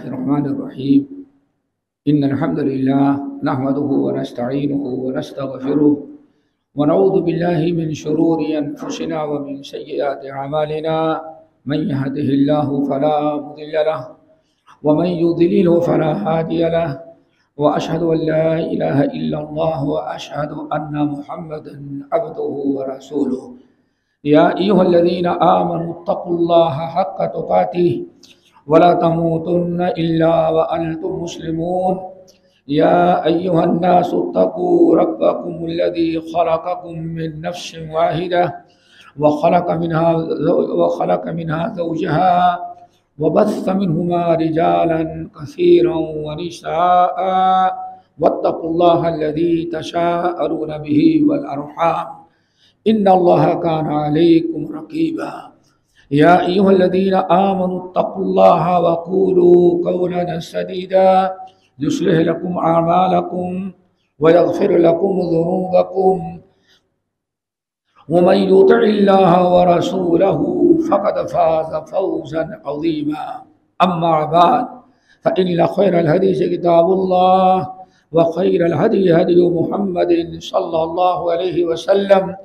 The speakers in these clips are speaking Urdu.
الرحمن الرحيم إن الحمد لله نحمده ونستعينه ونستغفره ونعوذ بالله من شرور أنفسنا ومن سيئات أعمالنا من يهده الله فلا مضل له ومن يضلل فلا هادي له وأشهد أن لا إله إلا الله وأشهد أن محمدا عبده ورسوله يا أيها الذين آمنوا اتقوا الله حق تقاته ولا تموتن إلا وأنتم مسلمون يا أيها الناس اتقوا ربكم الذي خلقكم من نفس واحدة وخلق منها زوجها وبث منهما رجالا كثيرا ونساء واتقوا الله الذي تساءلون به والأرحام إن الله كان عليكم رقيبا يا أيها الذين آمنوا اتقوا الله وقولوا قولا سديدا يصلح لكم أعمالكم ويغفر لكم ذنوبكم ومن يطع الله ورسوله فقد فاز فوزا عظيما أما بعد فإن خير الحديث كتاب الله وخير الهدي هدي محمد صلى الله عليه وسلم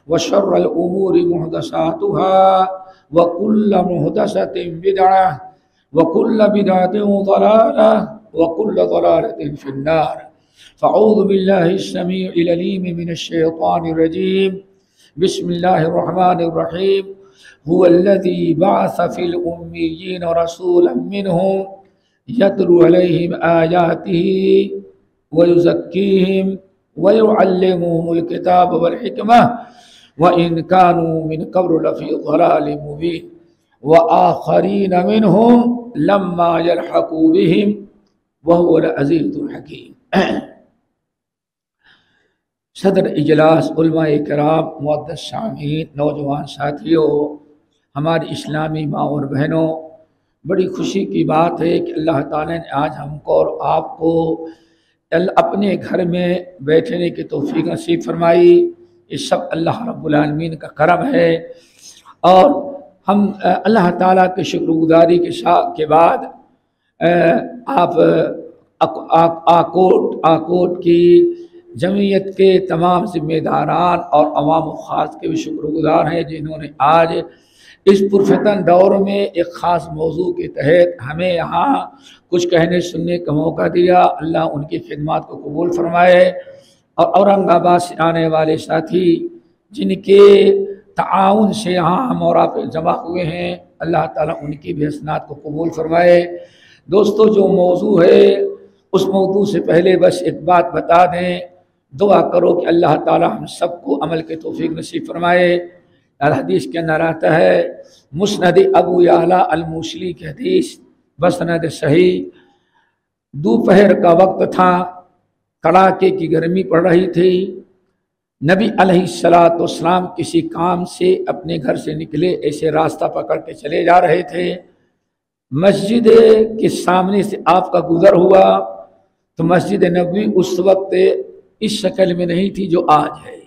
وشر الأمور محدثاتها وكل محدثة بدعة وكل بدعة ضلالة وكل ضلالة في النار فأعوذ بالله السميع العليم من الشيطان الرجيم بسم الله الرحمن الرحيم هو الذي بعث في الأميين رسولا منهم يتلو عليهم آياته ويزكيهم ويعلمهم الكتاب والحكمة وإن كانوا من قبل لفي ضلال مبين وآخرين منهم لما يلحقوا بهم وهو العزيز الحكيم. صدر اجلاس علماء کرام، معزز سامعین، نوجوان ساتھیوں، ہماری اسلامی ماں اور بہنوں، بڑی خوشی کی بات ہے کہ اللہ تعالی نے آج ہم کو اور آپ کو اپنے گھر میں بیٹھنے کی توفیق نصیب فرمائی. یہ سب اللہ رب العالمین کا کرم ہے، اور ہم اللہ تعالیٰ کے شکر گزاری کے بعد آپ آکوٹ کی جمعیت کے تمام ذمہ داران اور عوام و خاص کے بھی شکر گزار ہیں، جنہوں نے آج اس پرفتن دور میں ایک خاص موضوع کے تحت ہمیں یہاں کچھ کہنے سننے کا موقع دیا. اللہ ان کی خدمات کو قبول فرمائے. اور اورنگ آباد سے آنے والے ساتھی جن کے تعاون سے یہاں ہم اور آپ جمع ہوئے ہیں، اللہ تعالیٰ ان کی بھی حسنات کو قبول فرمائے. دوستو، جو موضوع ہے اس موضوع سے پہلے بس ایک بات بتا دیں، دعا کرو کہ اللہ تعالیٰ ہم سب کو عمل کے توفیق نصیب فرمائے. الحدیث کے اندر آتا ہے، مسند ابو یعلا الموصلی کی حدیث بسند صحیح، دوپہر کا وقت تھا، کڑاکے کی گرمی پڑ رہی تھی. نبی علیہ السلام کسی کام سے اپنے گھر سے نکلے، ایسے راستہ پکڑ کے چلے جا رہے تھے. مسجد کے سامنے سے آپ کا گزر ہوا تو مسجد نبوی اس وقت اس شکل میں نہیں تھی جو آج ہے.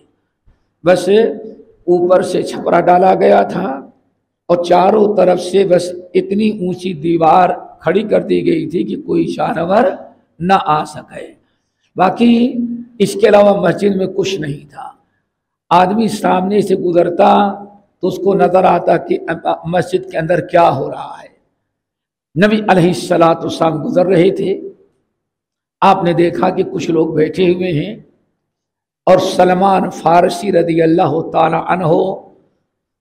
بس اوپر سے چھپرا ڈالا گیا تھا اور چاروں طرف سے بس اتنی اونچی دیوار کھڑی کر دی گئی تھی کہ کوئی جانور نہ آ سکے. باقی اس کے علاوہ مسجد میں کچھ نہیں تھا. آدمی سامنے سے گزرتا تو اس کو نظر آتا کہ مسجد کے اندر کیا ہو رہا ہے. نبی علیہ السلام گزر رہے تھے. آپ نے دیکھا کہ کچھ لوگ بیٹھے ہوئے ہیں اور سلمان فارسی رضی اللہ تعالی عنہ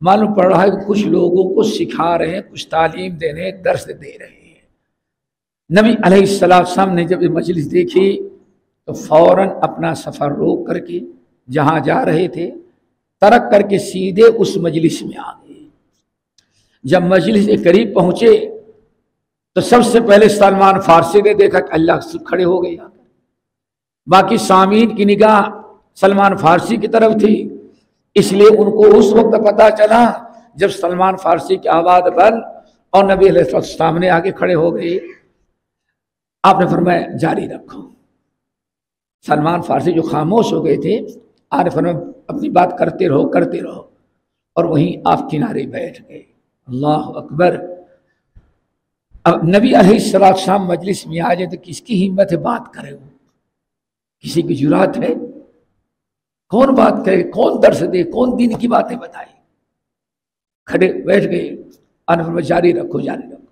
معلوم پڑ رہا ہے کہ کچھ لوگوں کو سکھا رہے ہیں، کچھ تعلیم دے رہے ہیں، درس دے رہے ہیں. نبی علیہ السلام نے جب یہ مجلس دیکھی تو فوراً اپنا سفر روک کر کے جہاں جا رہے تھے ترک کر کے سیدھے اس مجلس میں آ گئے. جب مجلس کے قریب پہنچے تو سب سے پہلے سلمان فارسی نے دیکھا کہ اللہ کھڑے ہو گئے. باقی سامعین کی نگاہ سلمان فارسی کی طرف تھی، اس لیے ان کو اس وقت پتہ چلا جب سلمان فارسی کی آواز بند اور نبی علیہ السلام سامنے آگے کھڑے ہو گئے. آپ نے فرمایا جاری رکھو. سلمان فارسی جو خاموش ہو گئے تھے، آپ نے فرمایا اپنی بات کرتے رہو اور وہیں آپ کنارے بیٹھ گئے. اللہ اکبر. اب نبی علیہ السلام مجلس میں آ جائے تو کس کی ہمت ہے بات کرے؟ وہ کسی کی جرات ہے؟ کون بات کرے؟ کون درس دے؟ کون دین کی باتیں بتائے؟ کھڑے بیٹھ گئے، انفرمایا جاری رکھو جاری رکھو۔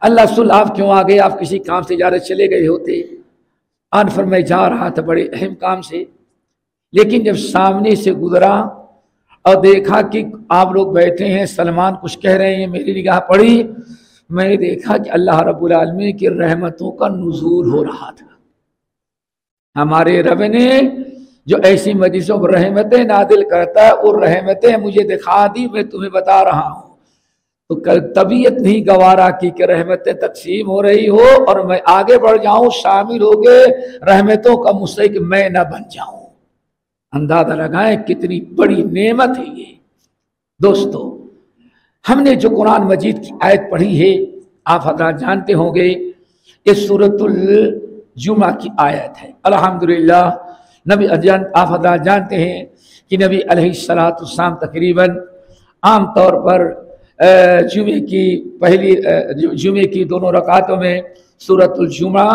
اللہ رسول آپ کیوں آ گئے؟ آپ کسی کام سے جا رہے چلے گئے ہوتے؟ انفرمایا جا رہا تھا بڑے اہم کام سے، لیکن جب سامنے سے گزرا اور دیکھا کہ آپ لوگ بیٹھے ہیں، سلمان کچھ کہہ رہے ہیں، میری نگاہ پڑی، میں نے دیکھا کہ اللہ رب العالمین کی رحمتوں کا نزول ہو رہا تھا۔ ہمارے رب نے جو ایسی مجلسوں پر رحمتیں نازل کرتا ہے، اور رحمتیں مجھے دکھا دی، میں تمہیں بتا رہا ہوں۔ تو طبیعت نہیں گوارا کی کہ رحمتیں تقسیم ہو رہی ہو اور میں آگے بڑھ جاؤں، شامل ہو گئے رحمتوں کا مستحق میں نہ بن جاؤں۔ اندازہ لگائیں کتنی بڑی نعمت ہے یہ۔ دوستو، ہم نے جو قرآن مجید کی آیت پڑھی ہے، آپ حضرات جانتے ہوں گے، یہ سورۃ الجمعہ کی آیت ہے۔ الحمدللہ نبی آپ حضرات جانتے ہیں کہ نبی علیہ السلام تقریباً عام طور پر جمعے کی دونوں رکعتوں میں سورۃ الجمعہ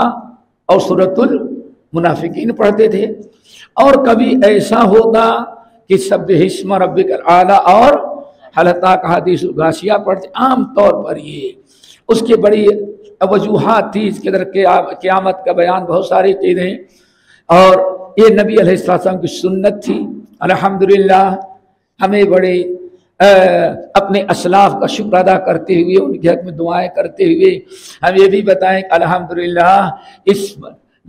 اور سورۃ المنافقین پڑھتے تھے، اور کبھی ایسا ہوگا کہ سبح اسم ربک الاعلی اور هل اتاک حدیث الغاشیہ پڑھتے۔ عام طور پر یہ اس کی بڑی وجوہات تھی، اس کے اندر قیامت کا بیان بہت ساری چیزیں، اور یہ نبی علیہ السلام کی سنت تھی۔ الحمدللہ ہمیں بڑے اپنے اسلاف کا شکر ادا کرتے ہوئے، ان کے حق میں دعائیں کرتے ہوئے ہم یہ بھی بتائیں کہ الحمدللہ اس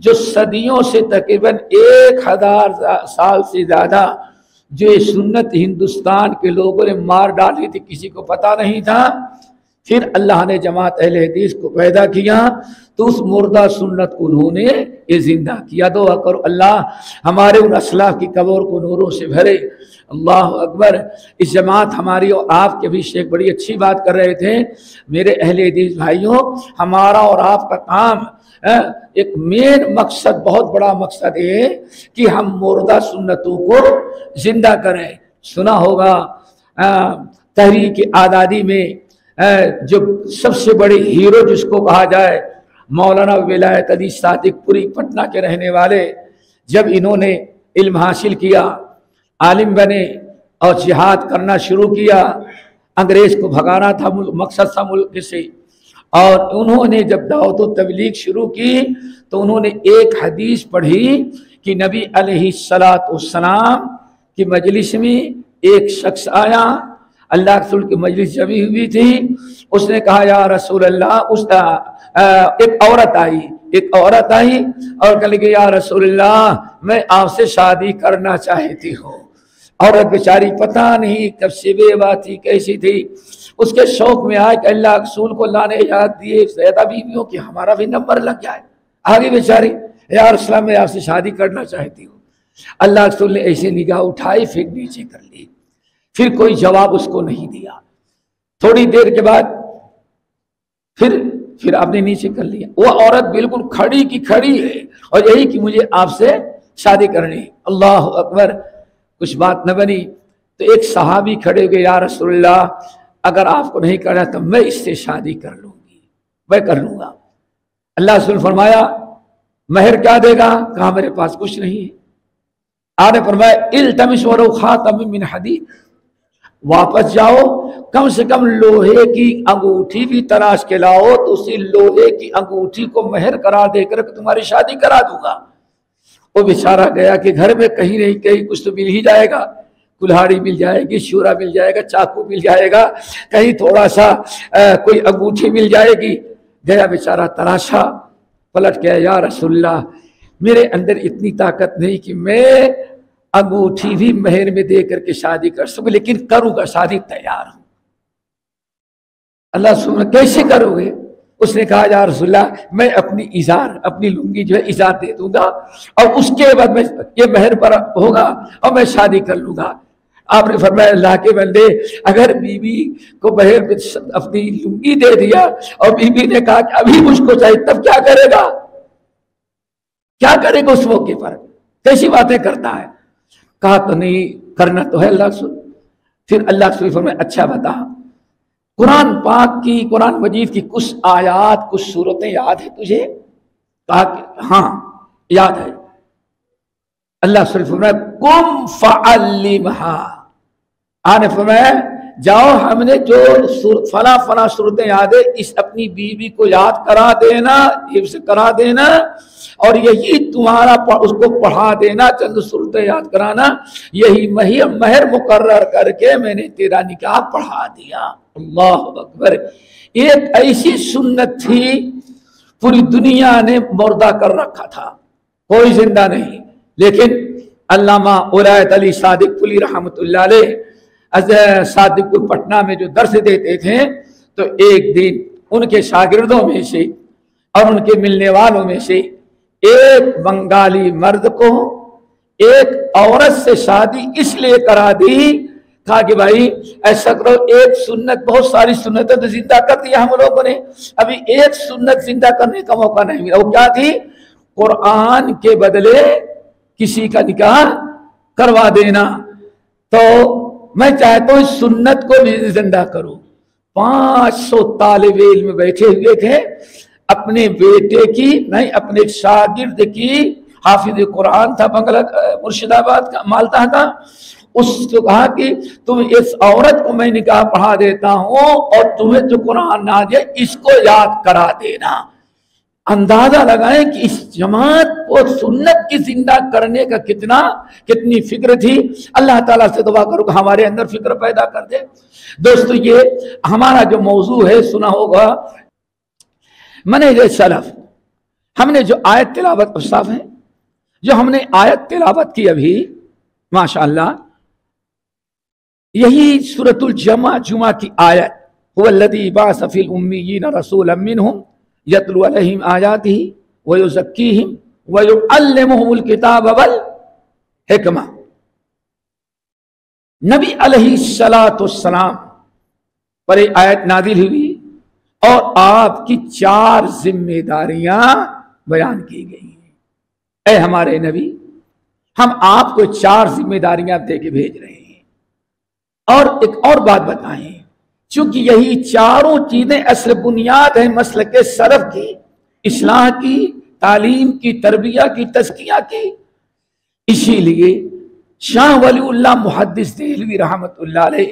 جو صدیوں سے تقریباً 1000 سال سے زیادہ جو یہ سنت ہندوستان کے لوگوں نے مار ڈالی تھی، کسی کو پتہ نہیں تھا، پھر اللہ نے جماعت اہل حدیث کو پیدا کیا تو اس مردہ سنت کو انہوں نے یہ زندہ کیا۔ دعا کرو اللہ ہمارے ان اسلاف کی قبر کو نوروں سے بھرے۔ اللہ اکبر۔ اس جماعت ہماری اور آپ کے بھی شیخ بڑی اچھی بات کر رہے تھے۔ میرے اہل حدیث بھائیوں، ہمارا اور آپ کا کام ایک مین مقصد، بہت بڑا مقصد ہے کہ ہم مردہ سنتوں کو زندہ کریں۔ سنا ہوگا تحریک آزادی میں جو سب سے بڑے ہیرو جس کو کہا جائے، مولانا ولایت علی صادق پوری پٹنہ کے رہنے والے، جب انہوں نے علم حاصل کیا، عالم بنے اور جہاد کرنا شروع کیا، انگریز کو بھگانا تھا مقصد تھا ملک سے، اور انہوں نے جب دعوت و تبلیغ شروع کی تو انہوں نے ایک حدیث پڑھی کہ نبی علیہ السلام کی مجلس میں ایک شخص آیا، اللہ کے رسول کی مجلس جمی ہوئی تھی، اس نے کہا یا رسول اللہ، ایک عورت آئی اور کہنے لگی یا رسول اللہ میں آپ سے شادی کرنا چاہتی ہوں۔ عورت بیچاری پتہ نہیں کب سے بیوہ تھی، کیسی تھی، اس کے شوق میں آئے کہ اللہ رسول کو اللہ نے یاد دیے زیادہ بیویوں کی ہمارا بھی نمبر لگ جائے۔ آگے بیچاری یا رسول اللہ میں آپ سے شادی کرنا چاہتی ہوں۔ اللہ رسول نے ایسے نگاہ اٹھائی، پھر نیچے کر لی، پھر کوئی جواب اس کو نہیں دیا۔ تھوڑی دیر کے بعد پھر آپ نے نیچے کر لیا۔ وہ عورت بالکل کھڑی کی کھڑی ہے اور یہی کہ مجھے آپ سے شادی کرنی۔ اللہ اکبر۔ کچھ بات نہ بنی تو ایک صحابی کھڑے ہو گئے، یا رسول اللہ اگر آپ کو نہیں کرنا تو میں اس سے شادی کر لوں گی، میں کر لوں گا۔ اللہ رسول فرمایا مہر کیا دے گا؟ کہا میرے پاس کچھ نہیں ہے۔ آپ نے فرمایا التمس ولو خاتم من حدید، واپس جاؤ، کم سے کم لوہے کی انگوٹھی بھی تلاش کے لاؤ تو اسی لوہے کی انگوٹھی کو مہر قرار دے کر تمہاری شادی کرا دوں گا۔ وہ بیچارہ گیا کہ گھر میں کہیں نہیں کہیں کچھ تو مل ہی جائے گا، کلہاڑی مل جائے گی، شورا مل جائے گا، چاقو مل جائے گا، کہیں تھوڑا سا کوئی انگوٹھی مل جائے گی۔ گیا بیچارہ تراشا، پلٹ گیا یا رسول اللہ میرے اندر اتنی طاقت نہیں کہ میں انگوٹھی بھی مہر میں دے کر کے شادی کر سکوں، لیکن کروں گا، شادی تیار ہوں۔ اللہ سبحانہ کیسے کرو گے؟ اس نے کہا یا رسول اللہ میں اپنی ازار، اپنی لنگی جو ہے ازار دے دوں گا اور اس کے بعد میں یہ مہر پر ہوگا اور میں شادی کر لوں گا۔ آپ نے فرمایا اللہ کے بندے اگر بیوی کو مہر میں اپنی لنگی دے دیا اور بیوی نے کہا کہ ابھی مجھ کو چاہیے، تب کیا کرے گا؟ کیا کرے گا اس موقع پر؟ کیسی باتیں کرتا ہے؟ کہا تو نہیں کرنا تو ہے اللہ رسول۔ پھر اللہ رسول فرمایا اچھا بتا قرآن پاک کی، قرآن مجید کی کچھ آیات، کچھ صورتیں یاد ہے تجھے؟ کہا کہ ہاں یاد ہے۔ اللہ صرف فرمایا قم فعلمھا، آپ نے فرمایا جاؤ ہم نے جو فلاں فلاں صورتیں یاد ہے اس اپنی بیوی کو یاد کرا دینا، حفظ کرا دینا، اور یہی تمہارا اس کو پڑھا دینا، چند صورتیں یاد کرانا، یہی مہر مقرر کر کے میں نے تیرا نکاح پڑھا دیا۔ اللہ اکبر! ایک ایسی سنت تھی پوری دنیا نے مردہ کر رکھا تھا، کوئی زندہ نہیں، لیکن علامہ ولایت علی صادق پوری رحمۃ اللہ علیہ صادق پور پٹنہ میں جو درس دیتے تھے، تو ایک دن ان کے شاگردوں میں سے اور ان کے ملنے والوں میں سے ایک بنگالی مرد کو ایک عورت سے شادی اس لیے کرا دی، کہا کہ بھائی ایسا کرو، ایک سنت، بہت ساری سنتیں تو زندہ کر دی ہم لوگوں نے، ابھی ایک سنت زندہ کرنے کا موقع نہیں ملا۔ وہ کیا تھی؟ قرآن کے بدلے کسی کا نکاح کروا دینا۔ تو میں چاہتا ہوں اس سنت کو بھی زندہ کروں۔ 500 طالب علم بیٹھے ہوئے تھے، اپنے بیٹے کی نہیں، اپنے شاگرد کی، حافظ قرآن تھا، بنگلہ مرشد آباد کا، مالدہ کا، اس کو کہا کہ تم اس عورت کو میں نکاح پڑھا دیتا ہوں اور تمہیں جو قرآن نازل اس کو یاد کرا دینا۔ اندازہ لگائیں کہ اس جماعت کو سنت کی زندہ کرنے کا کتنی فکر تھی۔ اللہ تعالیٰ سے دعا کرو کہ ہمارے اندر فکر پیدا کر دے۔ دوستو یہ ہمارا جو موضوع ہے سنا ہوگا منہج سلف، ہم نے جو آیت تلاوت صاف ہے، جو ہم نے آیت تلاوت کی ابھی ماشاءاللہ، یہی سورۃ الجمعہ کی آیت، هو الذی بعث فی الامیین رسولا منہم یتلو علیہم آیاتہ ویزکیہم ویعلمہم الکتاب والحکمہ۔ نبی علیہ السلام پر ایک آیت نازل ہوئی اور آپ کی 4 ذمہ داریاں بیان کی گئی ہیں۔ اے ہمارے نبی، ہم آپ کو 4 ذمہ داریاں دے کے بھیج رہے ہیں، اور ایک اور بات بتائیں، چونکہ یہی 4 چیزیں اصل بنیاد ہیں مسلک سلف کی، اصلاح کی، تعلیم کی، تربیہ کی، تزکیہ کی، اسی لیے شاہ ولی اللہ محدث دہلوی رحمت اللہ علیہ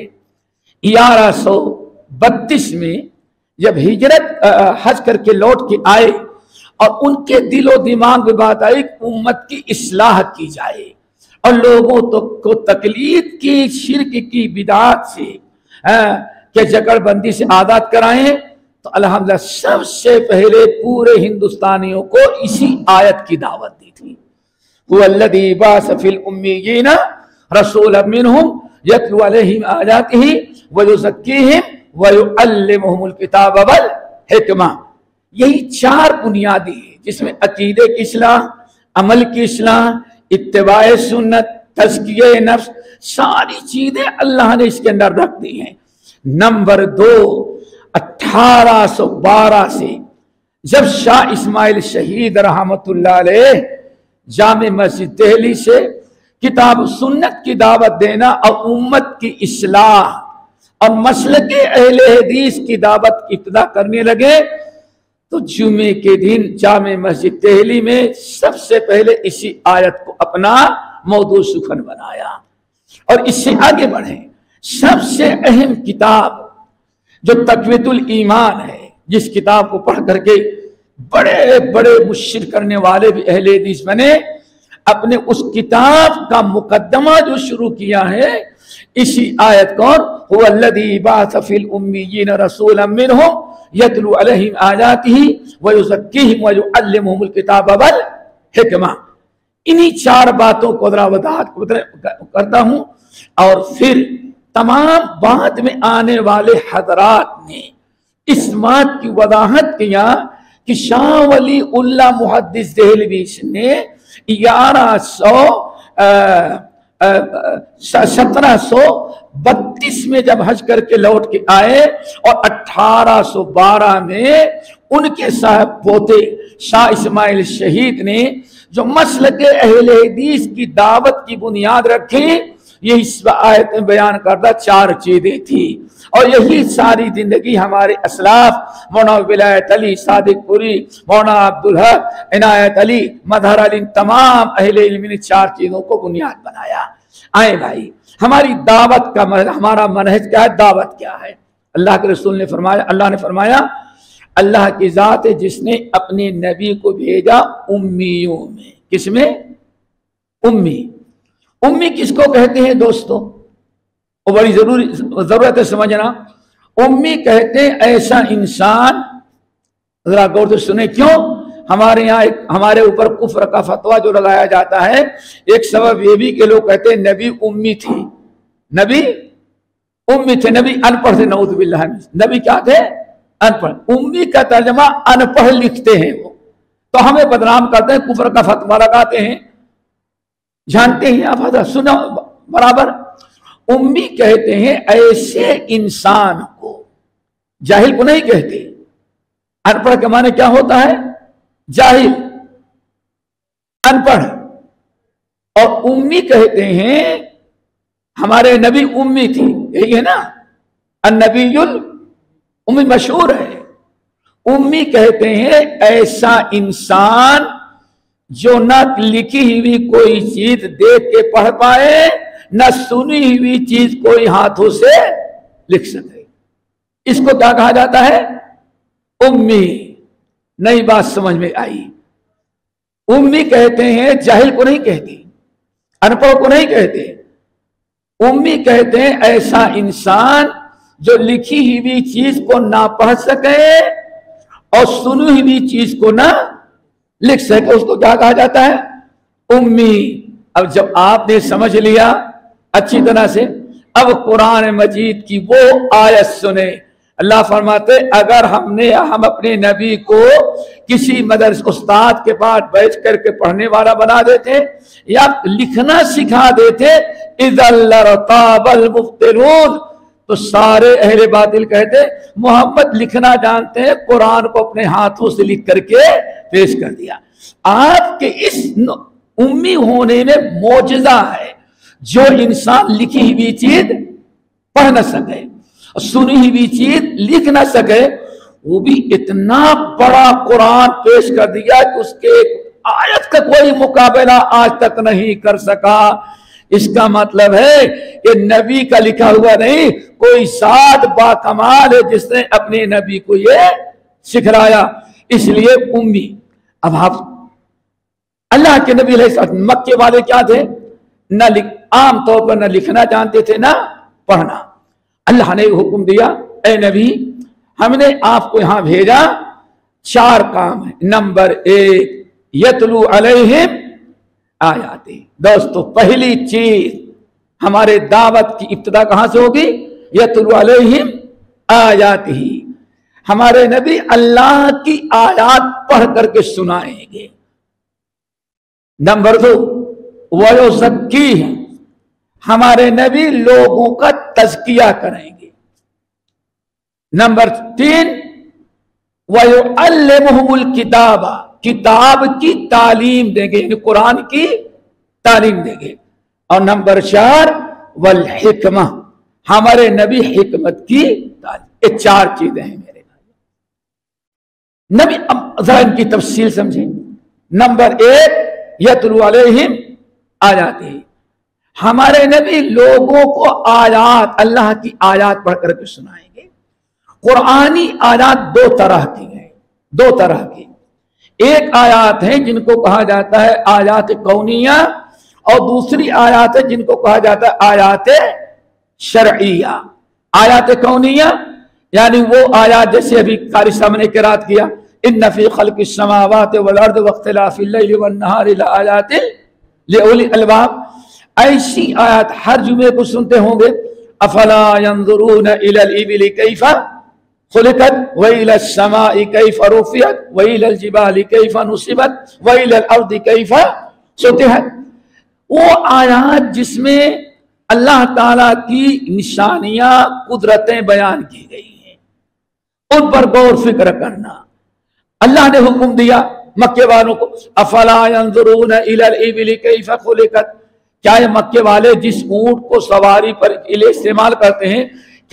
1132 میں جب ہجرت حج کر کے لوٹ کے آئے اور ان کے دل و دماغ میں بات آئی کہ امت کی اصلاح کی جائے اور لوگوں کو تقلید کی، شرک کی، بدعات سے کہ جکڑ بندی سے آزاد کرائیں، تو الحمدللہ سب سے پہلے پورے ہندوستانیوں کو اسی آیت کی دعوت دی تھی۔ هو الذی بعث فی الامیین رسولا منہم یتلو علیہم آیاتہ ویزکیہم ویعلمہم الکتاب والحکمہ۔ یہی 4 بنیادی ہیں جس میں عقیدے کی اصلاح، عمل کی اصلاح، اتباع سنت، تزکیہ نفس، ساری چیزیں اللہ نے اس کے اندر رکھ دی ہیں۔ نمبر 2، 1812 سے جب شاہ اسماعیل شہید رحمت اللہ علیہ جامع مسجد دہلی سے کتاب سنت کی دعوت دینا اور امت کی اصلاح اور مسلک اہل حدیث کی دعوت ابتدا کرنے لگے، تو جمعے کے دن جامع مسجد دہلی میں سب سے پہلے اسی آیت کو اپنا موضوع سخن بنایا اور اس سے آگے بڑھیں۔ سب سے اہم کتاب جو تقویۃ الایمان ہے، جس کتاب کو پڑھ کر کے بڑے بڑے مشرک کرنے والے بھی اہل حدیث بنے، اپنے اس کتاب کا مقدمہ جو شروع کیا ہے اسی آیت کو، هو الذی بعث فی الامیین رسولا منہم یتلو علیہم آیاتہ ویزکیہم ویعلمہم الکتاب والحکمہ۔ انہی 4 باتوں کو ذرا وضاحت کرتا ہوں، اور پھر تمام بعد میں آنے والے حضرات نے اس بات کی وضاحت کیا کہ شاہ ولی اللہ محدث دہلوی نے 1732 میں جب حج کر کے لوٹ کے آئے اور 1812 میں ان کے صاحب پوتے شاہ اسماعیل شہید نے جو مسلک اہل حدیث کی دعوت کی بنیاد رکھی، یہ اس آیت میں بیان کردہ 4 چیزیں تھی۔ اور یہی ساری زندگی ہمارے اسلاف مولانا ولایت علی صادق پوری، مولانا عبدالحق، عنایت علی، مظہر علی، تمام اہل علم نے 4 چیزوں کو بنیاد بنایا۔ آئے بھائی، ہماری دعوت کا ہمارا منہج کیا ہے، دعوت کیا ہے؟ اللہ کے رسول نے فرمایا، اللہ نے فرمایا اللہ کی ذات ہے جس نے اپنے نبی کو بھیجا امیوں میں۔ کس میں؟ امی۔ امی کس کو کہتے ہیں دوستو؟ وہ بڑی ضرورت ہے سمجھنا۔ امی کہتے ہیں ایسا انسان، ذرا غور سے سنیں، کیوں ہمارے یہاں ہمارے اوپر کفر کا فتویٰ جو لگایا جاتا ہے، ایک سبب یہ بھی کہ لوگ کہتے ہیں نبی امی تھے، نبی امی تھے، نبی ان پڑھ تھے، نعوذ باللہ، نبی کیا تھے؟ ان پڑھ۔ امی کا ترجمہ ان پڑھ لکھتے ہیں وہ، تو ہمیں بدنام کرتے ہیں، کفر کا فتویٰ لگاتے ہیں، جانتے ہیں آپ حضرت، سنا برابر۔ امی کہتے ہیں ایسے انسان کو، جاہل کو نہیں کہتے۔ ان پڑھ کے معنی کیا ہوتا ہے؟ جاہل، ان پڑھ۔ اور امی کہتے ہیں، ہمارے نبی امی تھی، یہی ہے نا، النبی امی مشہور ہے۔ امی کہتے ہیں ایسا انسان جو نہ لکھی ہوئی کوئی چیز دیکھ کے پڑھ پائے، نہ سنی ہوئی چیز کوئی ہاتھوں سے لکھ سکے، اس کو کیا کہا جاتا ہے؟ امی۔ نئی بات سمجھ میں آئی؟ امی کہتے ہیں، جاہل کو نہیں کہتے، ان پڑھ کو نہیں کہتے، امی کہتے ہیں ایسا انسان جو لکھی ہوئی چیز کو نہ پڑھ سکے اور سنی ہوئی چیز کو نہ لکھ سکے، اس کو کیا کہا جاتا ہے؟ امی۔ اب جب آپ نے سمجھ لیا اچھی طرح سے، اب قرآن مجید کی وہ آیت سنیں۔ اللہ فرماتے اگر ہم اپنے نبی کو کسی مدرسے استاد کے پاس بیٹھ کر کے پڑھنے والا بنا دیتے یا لکھنا سکھا دیتے، اذا لارتاب المبطلون، تو سارے اہل باطل کہتے محمد لکھنا جانتے ہیں، قرآن کو اپنے ہاتھوں سے لکھ کر کے پیش کر دیا۔ آپ کے اس امی ہونے میں معجزہ ہے، جو انسان لکھی ہوئی چیز پڑھ نہ سکے، سنی ہوئی چیز لکھ نہ سکے، وہ بھی اتنا بڑا قرآن پیش کر دیا کہ اس کے آیت کا کوئی مقابلہ آج تک نہیں کر سکا۔ اس کا مطلب ہے کہ نبی کا لکھا ہوا نہیں، کوئی ذات با کمال ہے جس نے اپنے نبی کو یہ سکھلایا، اس لیے امی۔ اب آپ اللہ کے نبی علیہ السلام، مکے والے کیا تھے؟ نہ عام طور پر نہ لکھنا جانتے تھے نہ پڑھنا۔ اللہ نے حکم دیا اے نبی ہم نے آپ کو یہاں بھیجا، 4 کام ہے۔ نمبر 1 یتلو علیہم آیاتی۔ دوستو پہلی چیز ہمارے دعوت کی ابتدا کہاں سے ہوگی؟ یتلو علیہم آیاتی، ہمارے نبی اللہ کی آیات پڑھ کر کے سنائیں گے۔ نمبر 2 وَيُزَكِّيهِمْ، ہمارے نبی لوگوں کا تزکیہ کریں گے۔ نمبر 3 وَيُعَلِّمُهُمُ الْكِتَابَ، کتاب کی تعلیم دیں گے، یعنی قرآن کی تعلیم دیں گے۔ اور نمبر 4 والحکمہ، ہمارے نبی حکمت کی تعلیم۔ یہ 4 چیزیں ہیں میرے نبی۔ اب ذرا ان کی تفصیل سمجھیں۔ نمبر 1 یتلو علیہم آیاتہ، ہمارے نبی لوگوں کو آیات، اللہ کی آیات پڑھ کر کے سنائیں گے۔ قرآنی آیات 2 طرح کی ہیں، 2 طرح کی۔ ایک آیات ہیں جن کو کہا جاتا ہے آیات کونیہ، اور دوسری آیات ہیں جن کو کہا جاتا ہے آیات شرعیہ۔ آیات کونیہ یعنی وہ آیات جیسے ابھی قاری صاحب نے قرات کیا، ان فی خلق السماوات والارض واختلاف اللیل والنہار لآیات لأولی الالباب۔ ایسی آیات ہر جمعے کو سنتے ہوں گے، افلا ينظرون الى الابل کیف خلقت وإلى السماء کیف رفعت وإلى الجبال کیف نصبت وإلى الارض کیف سطحت۔ وہ آیات جس میں اللہ تعالیٰ کی نشانیاں، قدرتیں بیان کی گئی ہیں، ان پر غور فکر کرنا۔ اللہ نے حکم دیا مکے والوں کو، افلا ينظرون الى الابل کیف خلقت، کیا یہ مکے والے جس اونٹ کو سواری پر استعمال کرتے ہیں،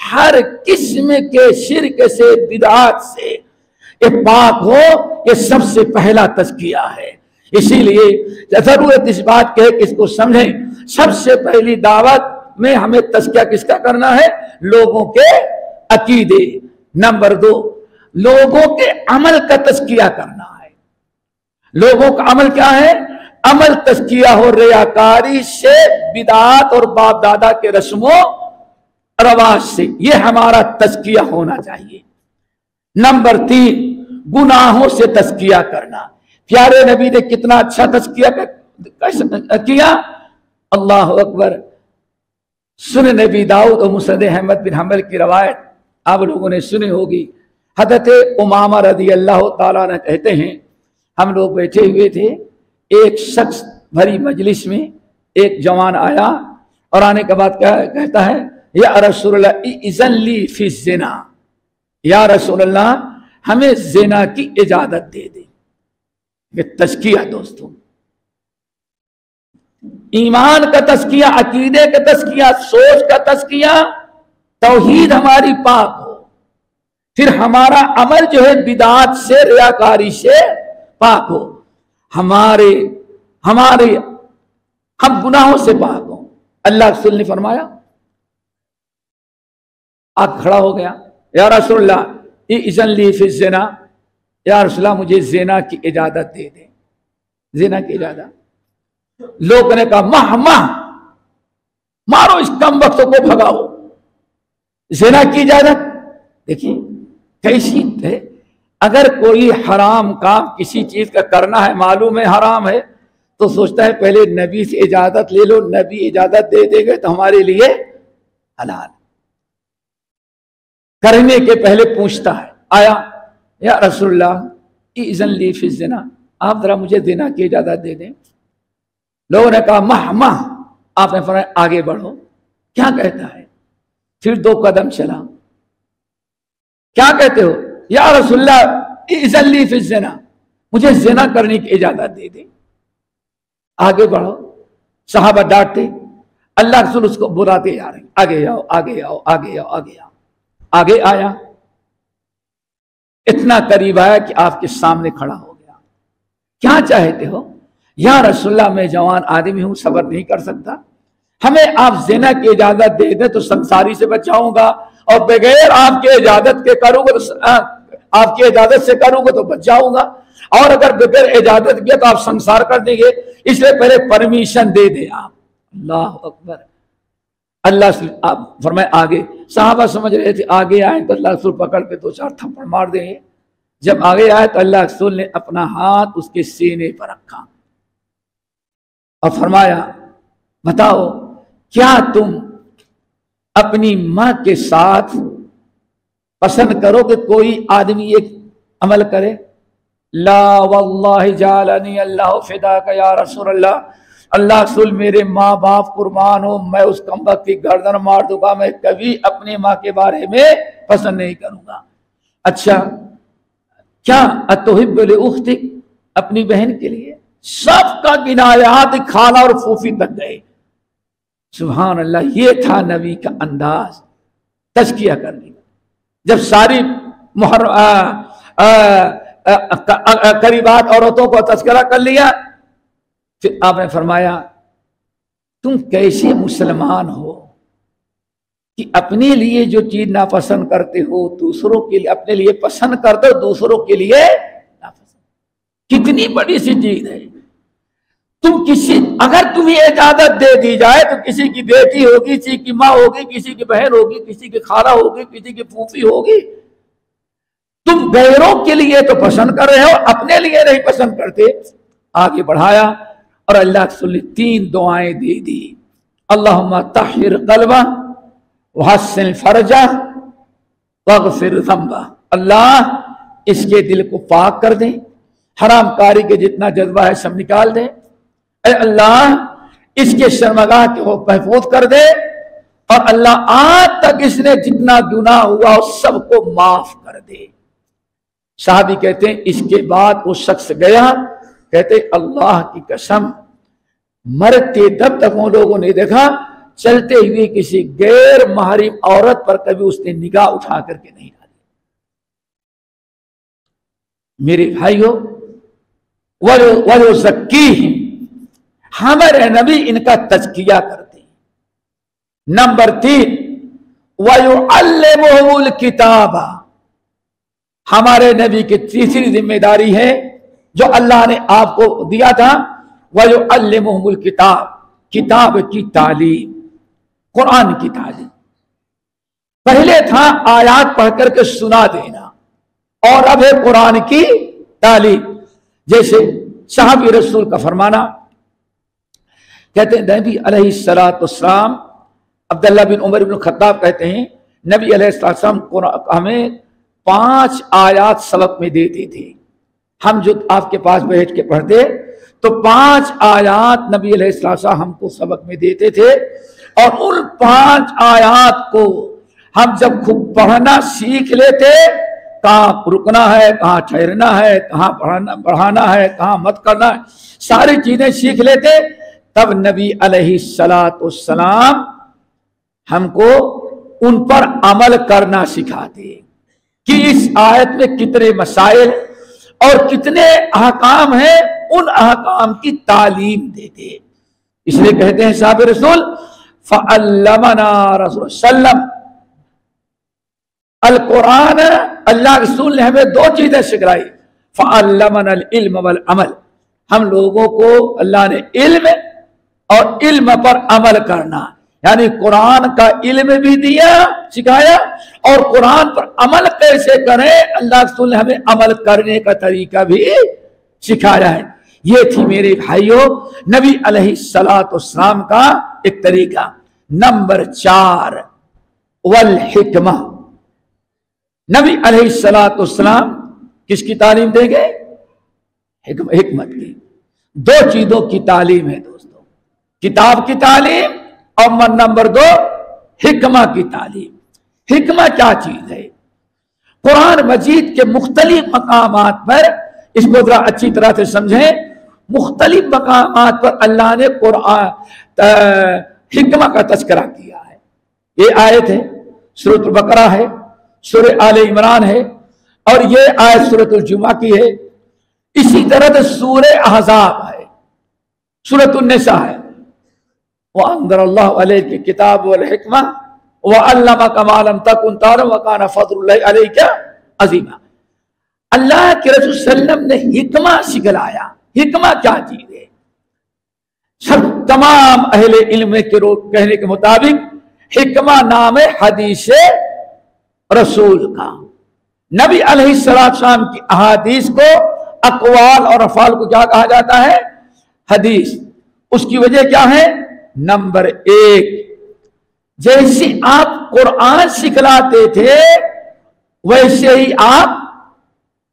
ہر قسم کے شرک سے بدعات سے یہ پاک ہو، یہ سب سے پہلا تزکیہ ہے۔ اسی لیے ضرورت اس بات کہ اس کو سمجھیں، سب سے پہلی دعوت میں ہمیں تزکیہ کس کا کرنا ہے؟ لوگوں کے عقیدے۔ نمبر 2، لوگوں کے عمل کا تزکیہ کرنا ہے۔ لوگوں کا عمل کیا ہے؟ عمل تزکیہ ہو ریاکاری سے، بدعات اور باپ دادا کے رسم و رواج سے، یہ ہمارا تزکیہ ہونا چاہیے۔ نمبر 3، گناہوں سے تزکیہ کرنا۔ پیارے نبی نے کتنا اچھا تزکیہ کیا، اللہ اکبر۔ سنن نبی داؤد اور مسند احمد بن حنبل کی روایت آپ لوگوں نے سنی ہوگی۔ حضرت امامہ رضی اللہ تعالیٰ عنہ کہتے ہیں، ہم لوگ بیٹھے ہوئے تھے، ایک شخص بھری مجلس میں ایک جوان آیا اور آنے کے بعد کہتا ہے، یا رسول اللہ اذن لی فی الزنا، یا رسول اللہ ہمیں زنا کی اجازت دے دے۔ یہ تزکیہ دوستوں، ایمان کا تزکیہ، عقیدے کا تزکیہ، سوچ کا تزکیہ، توحید ہماری پاک ہو، پھر ہمارا عمل جو ہے بدعات سے، ریاکاری سے پاک ہو، ہم گناہوں سے پاک ہوں۔ اللہ رسول نے فرمایا، آگ کھڑا ہو گیا، یا رسول اللہ اذن لی فی الزنا، یا رسول اللہ مجھے زنا کی اجازت دے دیں، زنا کی اجازت۔ لوگوں نے کہا مارو اس کم وقت کو بھگاؤ، زنا کی اجازت۔ دیکھیے کیسی ہے، اگر کوئی حرام کام کسی چیز کا کرنا ہے، معلوم ہے حرام ہے، تو سوچتا ہے پہلے نبی سے اجازت لے لو، نبی اجازت دے دے گے تو ہمارے لیے حلال۔ کرنے کے پہلے پوچھتا ہے، آیا یا رسول اللہ اذن لی فی الزنا، آپ ذرا مجھے زنا کی اجازت دے دیں۔ لوگوں نے کہا آپ نے فرمایا آگے بڑھو۔ کیا کہتا ہے؟ پھر 2 قدم چلا، کیا کہتے ہو؟ یا رسول اللہ اذن لی فی الزنا، مجھے زنا کرنے کی اجازت دے دیں۔ آگے بڑھو۔ صحابہ ڈانٹتے، اللہ رسول اس کو بلاتے جا رہے ہیں، آگے آؤ آگے آؤ آگے آؤ آگے آؤ۔ آگے آیا، اتنا قریب آیا کہ آپ کے سامنے کھڑا ہو گیا۔ کیا چاہتے ہو؟ یا رسول اللہ میں جوان آدمی ہوں، صبر نہیں کر سکتا، ہمیں آپ زنا کی اجازت دے دیں تو سنساری سے بچاؤں گا، اور بغیر آپ کی اجازت کے کروں گا تو آپ کی اجازت سے کروں گا تو بچ جاؤں گا، اور اگر بغیر اجازت کیا تو آپ سنسار کر دیں گے، اس لیے پہلے پرمیشن دے دیں آپ۔ اللہ اکبر۔ اللہ آپ فرمائے آگے۔ صحابہ سمجھ رہے تھے آگے آئیں تو اللہ رسول پکڑ کے 2-4 تھپڑ مار دیں گے۔ جب آگے آئے تو اللہ رسول نے اپنا ہاتھ اس کے سینے پر رکھا اور فرمایا، بتاؤ کیا تم اپنی ماں کے ساتھ پسند کرو کہ کوئی آدمی ایک عمل کرے؟ لا واللہ جعلنی اللہ فداک یا رسول اللہ، اللہ رسول میرے ماں باپ قربان ہو، میں اس کمبخت کی گردن مار دوں گا، میں کبھی اپنی ماں کے بارے میں پسند نہیں کروں گا۔ اچھا کیا اتحب لاختک، اپنی بہن کے لیے؟ سب کا کنایات خالہ اور پھوپھی تک گئے۔ سبحان اللہ، یہ تھا نبی کا انداز تزکیہ کرنے کا۔ جب ساری قریبات عورتوں کو تذکرہ کر لیا، پھر آپ نے فرمایا تم کیسے مسلمان ہو کہ اپنے لیے جو چیز ناپسند کرتے ہو دوسروں کے لیے اپنے لیے پسند کرتے ہو، دوسروں کے لیے ناپسند۔ کتنی بڑی سی چیز ہے۔ تم اگر تمہیں اجازت دے دی جائے تو کسی کی بیٹی ہوگی، کسی کی ماں ہوگی، کسی کی بہن ہوگی، کسی کی خالہ ہوگی، کسی کی پھوپھی ہوگی، تم غیروں کے لیے تو پسند کر رہے ہو، اپنے لیے نہیں پسند کرتے۔ آگے بڑھایا اور اللہ رسول نے 3 دعائیں دے دی، اللہم طہر قلبہ وحسن فرجہ واغفر ذنبہ۔ اللہ اس کے دل کو پاک کر دیں، حرام کاری کے جتنا جذبہ ہے سب نکال دیں، اے اللہ اس کے شرمگاہ کو محفوظ کر دے، اور اللہ آج تک اس نے جتنا گناہ ہوا اس سب کو معاف کر دے۔ صحابی کہتے ہیں اس کے بعد وہ شخص گیا، کہتے اللہ کی قسم مرتے دب تک وہ لوگوں نے دیکھا چلتے ہوئے کسی غیر محرم عورت پر کبھی اس نے نگاہ اٹھا کر کے نہیں ڈالی۔ میرے بھائیو، وَيُزَكِّيهِمْ، ہمارے نبی ان کا تزکیہ کرتے ہیں۔ نمبر 3، وَيُعَلِّمُهُمُ الْكِتَابَ، ہمارے نبی کی تیسری ذمہ داری ہے جو اللہ نے آپ کو دیا تھا، وَيُعَلِّمُهُمُ الْكِتَابَ، کتاب کی تعلیم، قرآن کی تعلیم۔ پہلے تھا آیات پڑھ کر کے سنا دینا، اور اب ہے قرآن کی تعلیم۔ جیسے صحابی رسول کا فرمانا، کہتے ہیں نبی علیہ السلام، عبداللہ بن عمر بن خطاب کہتے ہیں نبی علیہ السلام ہمیں 5 آیات سبق میں دیتے تھے۔ ہم جو آپ کے پاس بیٹھ کے پڑھتے تو 5 آیات نبی علیہ السلام ہم کو سبق میں دیتے تھے، اور ان 5 آیات کو ہم جب خود پڑھنا سیکھ لیتے، کہاں رکنا ہے، کہاں ٹھہرنا ہے، کہاں بڑھانا ہے، کہاں مت کرنا ہے، ساری چیزیں سیکھ لیتے، تب نبی علیہ السلام ہم کو ان پر عمل کرنا سکھاتے کہ اس آیت میں کتنے مسائل اور کتنے احکام ہیں، ان احکام کی تعلیم دیتے۔ اس لیے کہتے ہیں صحابہ رسول فَعَلَّمَنَا رسول سلم، القرآن اللہ رسول نے ہمیں 2 چیزیں سکھلائی، فَعَلَّمَنَا الْعِلْمَ وَالْعَمَلِ، ہم لوگوں کو اللہ نے علم اور علم پر عمل کرنا، یعنی قرآن کا علم بھی دیا، سکھایا، اور قرآن پر عمل کیسے کریں اللہ رسول نے ہمیں عمل کرنے کا طریقہ بھی سکھایا ہے۔ یہ تھی میرے بھائیوں نبی علیہ السلام کا ایک طریقہ۔ نمبر 4، والحکمہ، نبی علیہ السلام کس کی تعلیم دیں گے؟ حکمت کی۔ 2 چیزوں کی تعلیم ہے دوستو، کتاب کی تعلیم اور نمبر 2 حکمہ کی تعلیم۔ حکمہ کیا چیز ہے؟ قرآن مجید کے مختلف مقامات پر، اس کو ذرا اچھی طرح سے سمجھیں، مختلف مقامات پر اللہ نے قرآن حکمہ کا تذکرہ کیا ہے۔ یہ آیت ہے سورۃ البقرہ ہے، سورہ آل عمران ہے، اور یہ آیت سورۃ الجمعہ کی ہے۔ اسی طرح سے سورہ احزاب ہے، سورۃ النساء ہے، وَأَنزَلَ اللَّهُ عَلَيْكَ الْكِتَابَ وَالْحِكْمَةَ وَعَلَّمَكَ مَا لَمْ تَكُنْ تَعْلَمُ وَكَانَ فَضْلُ اللَّهِ عَلَيْكَ عَظِيمًا۔ اللہ کے رسول صلی اللہ علیہ وسلم نے حکمہ سکھلایا۔ حکمہ کیا چیز ہے؟ سب تمام اہل علم کے کہنے کے مطابق حکمہ نام ہے حدیث رسول کا۔ نبی علیہ السلام کی احادیث کو، اقوال اور افعال کو کیا کہا جاتا ہے؟ حدیث۔ اس کی وجہ کیا ہے؟ نمبر 1، جیسے آپ قرآن سکھلاتے تھے ویسے ہی آپ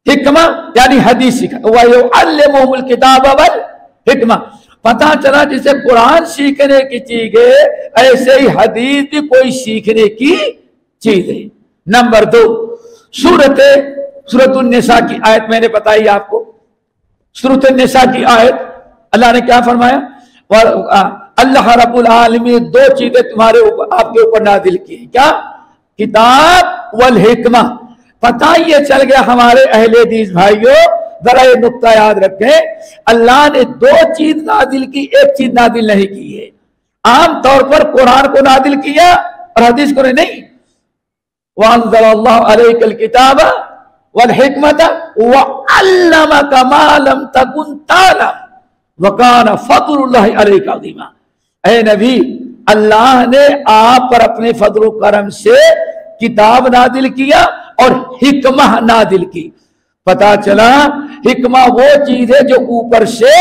حکمہ یعنی حدیث وَيُعَلِّمُهُمُ الْكِتَابَ وَالْحِکْمَةَ، پتہ چلا جسے قرآن سیکھنے کی چیز ہے ایسے ہی حدیث بھی کوئی سیکھنے کی چیز ہے۔ نمبر 2، سورۃ النساء کی آیت میں نے بتائی آپ کو۔ سورۃ النساء کی آیت اللہ نے کیا فرمایا؟ اللہ رب العالمین 2 چیزیں تمہارے اوپر، آپ کے اوپر نازل کی ہیں، کیا؟ کتاب والحکمہ۔ پتہ یہ چل گیا ہمارے اہل حدیث بھائیوں، ذرا یہ نقطہ یاد رکھیں، اللہ نے 2 چیز نازل کی، ایک چیز نازل نہیں کی ہے۔ عام طور پر قرآن کو نازل کیا اور حدیث کو نہیں۔ وَأَنزَلَ اللَّهُ عَلَيْكَ الْكِتَابَ وَالْحِكْمَةَ وَعَلَّمَكَ مَا لَمْ تَكُنْ تَعْلَمُ وَكَانَ فَضْلُ اللَّهِ عَلَيْكَ عَظِيمًا۔ اے نبی، اللہ نے آپ پر اپنے فضل و کرم سے کتاب نازل کیا اور حکمہ نازل کی۔ پتا چلا حکمہ وہ چیز ہے جو اوپر سے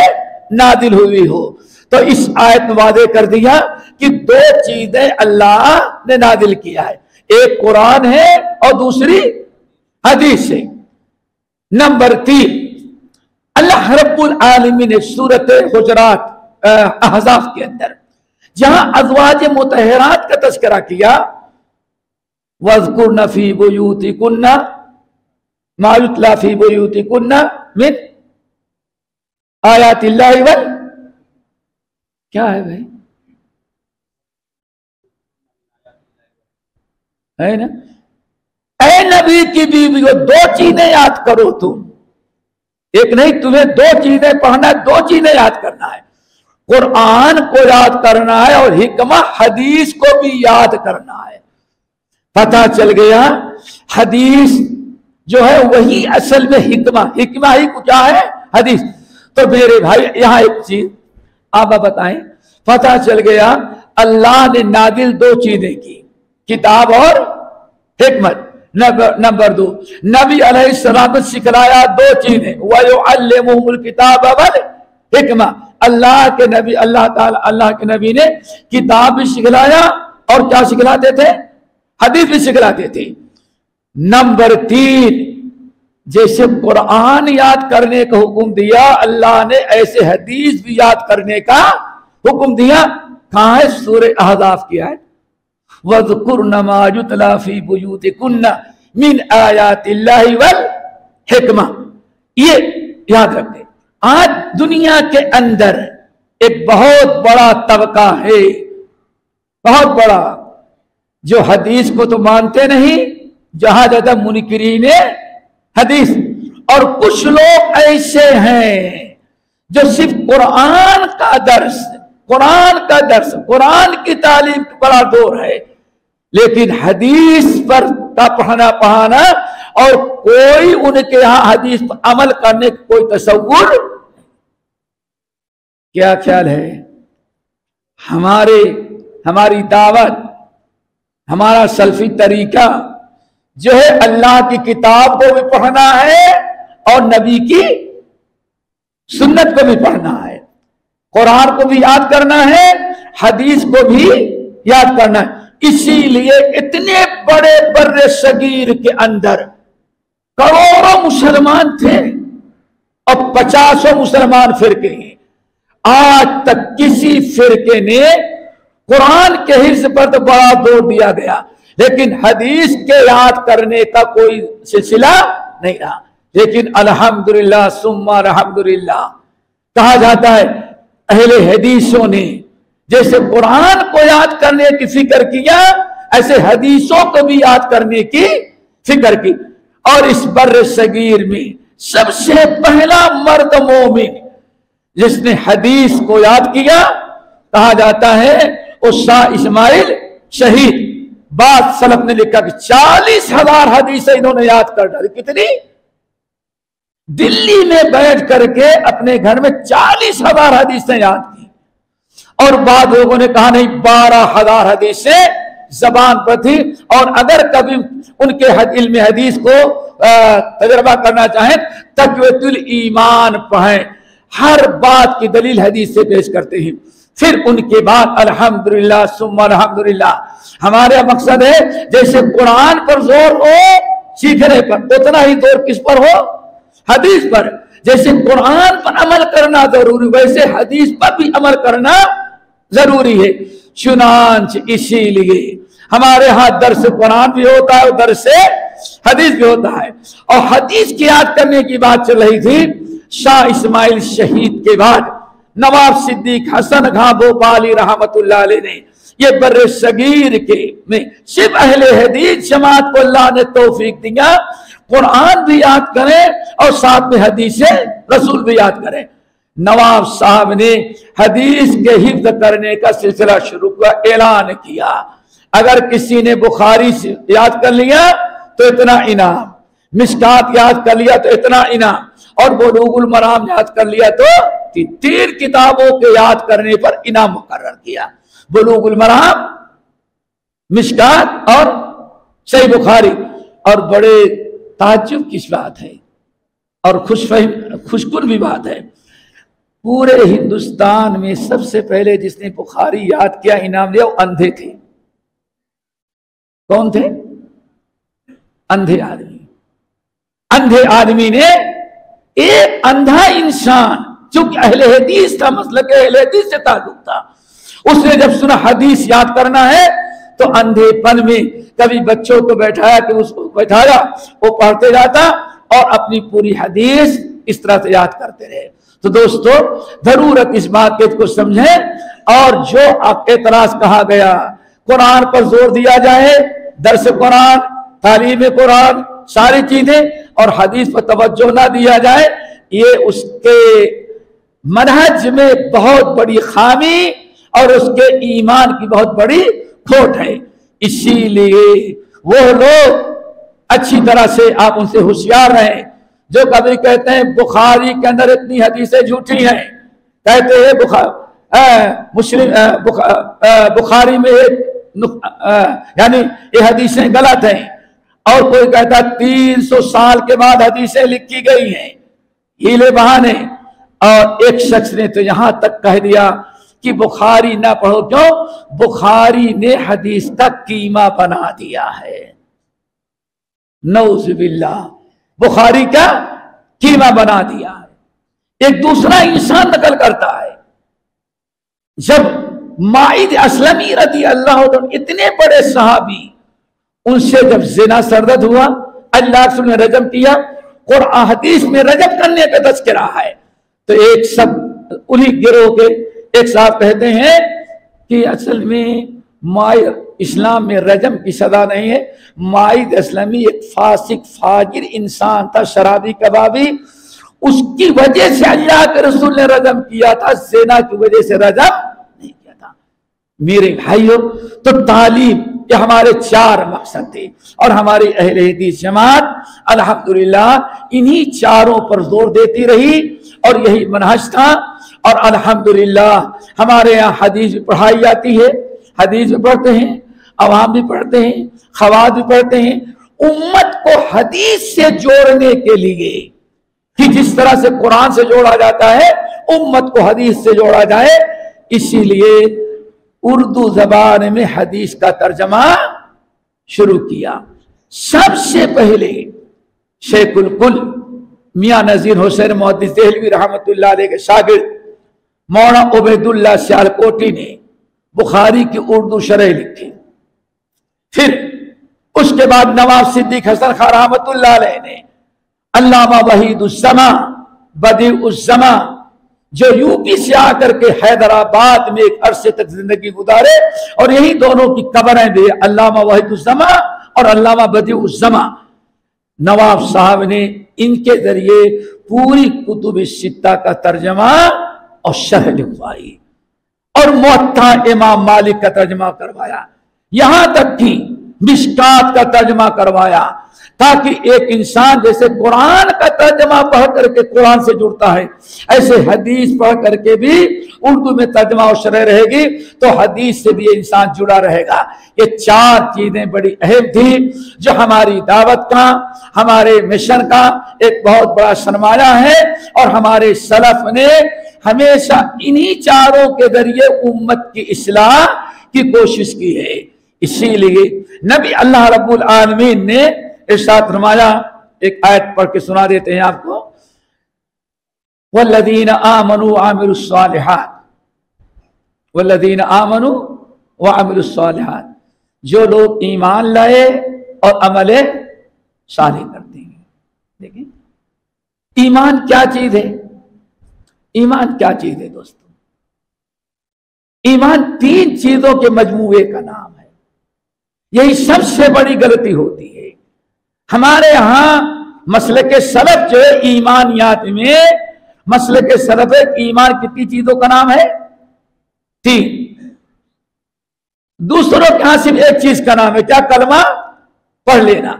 نازل ہوئی ہو۔ تو اس آیت میں واضح کر دیا کہ 2 چیزیں اللہ نے نازل کیا ہے، ایک قرآن ہے اور دوسری حدیث ہے۔ نمبر 3، اللہ رب العالمین نے سورۃ حجرات احزاب کے اندر جہاں ازواج مطہرات کا تذکرہ کیا، وَاذْكُرْنَ فِي بُيُوتِكُنَّ مَا يُتْلَى فِي بُيُوتِكُنَّ مِنْ آیات اللہ کیا ہے بھائی؟ ہے نا؟ اے نبی کی بیویوں، دو چیزیں یاد کرو تم، ایک نہیں، تمہیں دو چیزیں پڑھنا ہے، دو چیزیں یاد کرنا ہے، قرآن کو یاد کرنا ہے اور حکمہ حدیث کو بھی یاد کرنا ہے۔ پتہ چل گیا حدیث جو ہے وہی اصل میں حکمہ ہی کیا ہے؟ حدیث۔ تو میرے بھائی یہاں ایک چیز آپ بتائیں، پتہ چل گیا اللہ نے نازل دو چیزیں کی، کتاب اور حکمت۔ نمبر دو، نبی علیہ السلام نے سکھلایا دو چیزیں، وَيُعَلِّمُهُمُ الْكِتَابَ وَالْحِکْمَةَ، اللہ کے نبی نے کتاب بھی سکھلایا اور کیا سکھلاتے تھے؟ حدیث بھی سکھلاتے تھے۔ نمبر تین، جیسے قرآن یاد کرنے کا حکم دیا اللہ نے، ایسے حدیث بھی یاد کرنے کا حکم دیا۔ کہاں ہے؟ سورہ احزاب کی آیت، وَاذْكُرْنَ مَا يُتْلَى فِي بُيُوتِكُنَّ مِنْ آيَاتِ اللَّهِ وَالْحِکْمَةِ۔ یہ یاد رکھتے۔ آج دنیا کے اندر ایک بہت بڑا طبقہ ہے، بہت بڑا، جو حدیث کو تو مانتے نہیں، جہاں زیادہ منکرین حدیث، اور کچھ لوگ ایسے ہیں جو صرف قرآن کا درس، قرآن کی تعلیم بڑا دور ہے، لیکن حدیث پر کا پڑھنا پڑھانا اور کوئی ان کے یہاں حدیث پر عمل کرنے کا کوئی تصور۔ کیا خیال ہے؟ ہماری دعوت، ہمارا سلفی طریقہ جو ہے اللہ کی کتاب کو بھی پڑھنا ہے اور نبی کی سنت کو بھی پڑھنا ہے، قرآن کو بھی یاد کرنا ہے، حدیث کو بھی یاد کرنا ہے۔ اسی لیے اتنے بڑے بر صغیر کے اندر کروڑوں مسلمان تھے اور 50 مسلمان فرقے ہیں، آج تک کسی فرقے نے قرآن کے حفظ پر تو بڑا زور دیا گیا، لیکن حدیث کے یاد کرنے کا کوئی سلسلہ نہیں رہا۔ لیکن الحمدللہ ثم الحمدللہ کہا جاتا ہے اہل حدیثوں نے جیسے قرآن کو یاد کرنے کی فکر کیا، ایسے حدیثوں کو بھی یاد کرنے کی فکر کی۔ اور اس بر صغیر میں سب سے پہلا مرد مومن جس نے حدیث کو یاد کیا، کہا جاتا ہے وہ شاہ اسماعیل شہید۔ بعد سلف نے لکھا کہ 40,000 حدیثیں انہوں نے یاد کر ڈالی۔ کتنی؟ دلی میں بیٹھ کر کے اپنے گھر میں 40,000 حدیثیں یاد کی، اور بعد لوگوں نے کہا نہیں 12,000 حدیثیں زبان پر تھی، اور اگر کبھی ان کے علم حدیث کو تجربہ کرنا چاہیں تقویۃ الایمان پڑھیں، ہر بات کی دلیل حدیث سے پیش کرتے ہیں۔ پھر ان کے بعد الحمدللہ ثم الحمدللہ ہمارا مقصد ہے جیسے قرآن پر زور ہو سیکھنے پر، اتنا ہی زور کس پر ہو؟ حدیث پر۔ جیسے قرآن پر عمل کرنا ضروری، ویسے حدیث پر بھی عمل کرنا ضروری ہے۔ چنانچہ اسی لیے ہمارے ہاں درس قرآن بھی ہوتا ہے اور درس حدیث بھی ہوتا ہے۔ اور حدیث کی یاد کرنے کی بات چل رہی تھی، شاہ اسماعیل شہید کے بعد نواب صدیق حسن خاں بھوپالی رحمت اللہ علیہ نے یہ بر صغیر کے میں صرف اہل حدیث جماعت کو اللہ نے توفیق دیا قرآن بھی یاد کریں اور ساتھ میں حدیث رسول بھی یاد کریں۔ نواب صاحب نے حدیث کے حفظ کرنے کا سلسلہ شروع کیا، اعلان کیا اگر کسی نے بخاری سے یاد کر لیا تو اتنا انعام، مشکات یاد کر لیا تو اتنا انعام، اور بلوغ المرام یاد کر لیا تو 3 کتابوں کے یاد کرنے پر انعام مقرر کیا، بلوغ المرام، مشکات اور صحیح بخاری۔ اور بڑے تعجب کی بات ہے اور خوشکن بھی بات ہے، پورے ہندوستان میں سب سے پہلے جس نے بخاری یاد کیا، انعام لیا، وہ اندھے تھے۔ کون تھے؟ اندھے آدمی۔ اندھے آدمی نے، ایک اندھا انسان چونکہ اہل حدیث تھا، مسلک اہل حدیث سے تعلق تھا، اس نے جب سنا حدیث یاد کرنا ہے تو اندھے پن میں کبھی بچوں کو بیٹھایا کہ اس کو بٹھایا، وہ پڑھتے جاتا اور اپنی پوری حدیث اس طرح سے یاد کرتے رہے۔ تو دوستو ضرورت اس بات کو سمجھیں، اور جو اعتراض کہا گیا قرآن پر زور دیا جائے درس قرآن، تعلیم قرآن، ساری چیزیں، اور حدیث پر توجہ نہ دیا جائے، یہ اس کے منہج میں بہت بڑی خامی اور اس کے ایمان کی بہت بڑی کھوٹ ہے۔ اسی لیے وہ لوگ اچھی طرح سے آپ ان سے ہوشیار رہیں جو کبھی کہتے ہیں بخاری کے اندر اتنی حدیثیں جھوٹی ہیں، کہتے ہیں بخاری میں یعنی یہ حدیثیں غلط ہیں، اور کوئی کہتا ہے 300 سال کے بعد حدیثیں لکھی گئی ہیں، ہیلے بہانے۔ اور ایک شخص نے تو یہاں تک کہہ دیا کہ بخاری نہ پڑھو، کیوں؟ بخاری نے حدیث کا قیمہ بنا دیا ہے، نعوذ باللہ، بخاری کا قیمہ بنا دیا ہے۔ ایک دوسرا انسان نقل کرتا ہے، جب معید اسلمی رضی اللہ عنہ اتنے بڑے صحابی، ان سے جب زنا سردد ہوا، اللہ کے رسول نے رجم کیا، قرآن حدیث میں رجم کرنے کا تذکرہ ہے، تو ایک سب انہی گروہ کے ایک صاحب کہتے ہیں کہ اصل میں اسلام میں رجم کی سزا نہیں ہے، معید اسلامی ایک فاسق فاجر انسان تھا، شرابی کبابی، اس کی وجہ سے اللہ کے رسول نے رجم کیا تھا، زنا کی وجہ سے رجم نہیں کیا تھا۔ میرے بھائیوں، تو تعلیم یہ ہمارے 4 مقصد تھے، اور ہماری اہل حدیث جماعت الحمدللہ انہی 4 پر زور دیتی رہی، اور یہی منہج تھا۔ اور الحمدللہ ہمارے یہاں حدیث بھی پڑھائی جاتی ہے، حدیث بھی پڑھتے ہیں، عوام بھی پڑھتے ہیں، خواص بھی پڑھتے ہیں، امت کو حدیث سے جوڑنے کے لیے کہ جس طرح سے قرآن سے جوڑا جاتا ہے امت کو حدیث سے جوڑا جائے، اسی لیے اردو زبان میں حدیث کا ترجمہ شروع کیا۔ سب سے پہلے شیخ الکل میاں نذیر حسین محدث دہلوی رحمۃ اللہ علیہ کے شاگرد مولانا عبید اللہ سیالکوٹی نے بخاری کی اردو شرح لکھی، پھر اس کے بعد نواب صدیق حسن خان رحمۃ اللہ علیہ نے، علامہ وحید الزماں بدیع الزماں جو یو پی سے آ کر کے حیدرآباد میں ایک عرصے تک زندگی گزارے، اور یہی دونوں کی قبریں بھی، علامہ وحید الزماں اور علامہ بدیع الزماں، نواب صاحب نے ان کے ذریعے پوری کتب ستہ کا ترجمہ اور شرح لکھوائی، اور موطا امام مالک کا ترجمہ کروایا، یہاں تک کہ مشکات کا ترجمہ کروایا، تاکہ ایک انسان جیسے قرآن کا ترجمہ پڑھ کر کے قرآن سے جڑتا ہے، ایسے حدیث پڑھ کر کے بھی اردو میں ترجمہ اور شرح رہے گی تو حدیث سے بھی انسان جڑا رہے گا۔ یہ 4 چیزیں بڑی اہم تھی جو ہماری دعوت کا، ہمارے مشن کا ایک بہت بڑا سرمایہ ہے، اور ہمارے سلف نے ہمیشہ انہی 4 کے ذریعے امت کی اصلاح کی کوشش کی ہے۔ اسی لیے نبی اللہ رب العالمین نے ارشاد فرمایا، ایک آیت پڑھ کے سنا دیتے ہیں آپ کو، والذین آمنوا وعملوا الصالحات، والذین آمنوا وعملوا الصالحات، جو لوگ ایمان لائے اور عمل صالح کرتے ہیں۔ دیکھیں ایمان کیا چیز ہے، ایمان کیا چیز ہے دوستو؟ ایمان 3 چیزوں کے مجموعے کا نام ہے، یہی سب سے بڑی غلطی ہوتی ہے۔ ہمارے ہاں مسلک سلف جو ہے ایمانیات میں، مسلک سلف ایمان کتنی چیزوں کا نام ہے؟ 3۔ دوسروں کے ہاں صرف ایک چیز کا نام ہے، کیا؟ کلمہ پڑھ لینا۔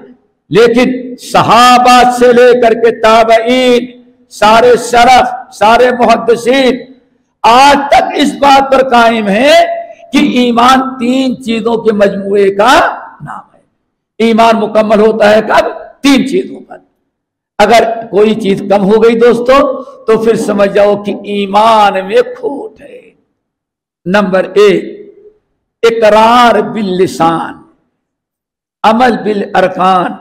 لیکن صحابہ سے لے کر کے تابعین، سارے سلف، سارے محدثین آج تک اس بات پر قائم ہے کہ ایمان 3 چیزوں کے مجموعے کا نام ہے۔ ایمان مکمل ہوتا ہے کب؟ 3 چیزوں پر۔ اگر کوئی چیز کم ہو گئی دوستو تو پھر سمجھ جاؤ کہ ایمان میں کھوٹ ہے۔ نمبر 1، اقرار باللسان، عمل بالارکان،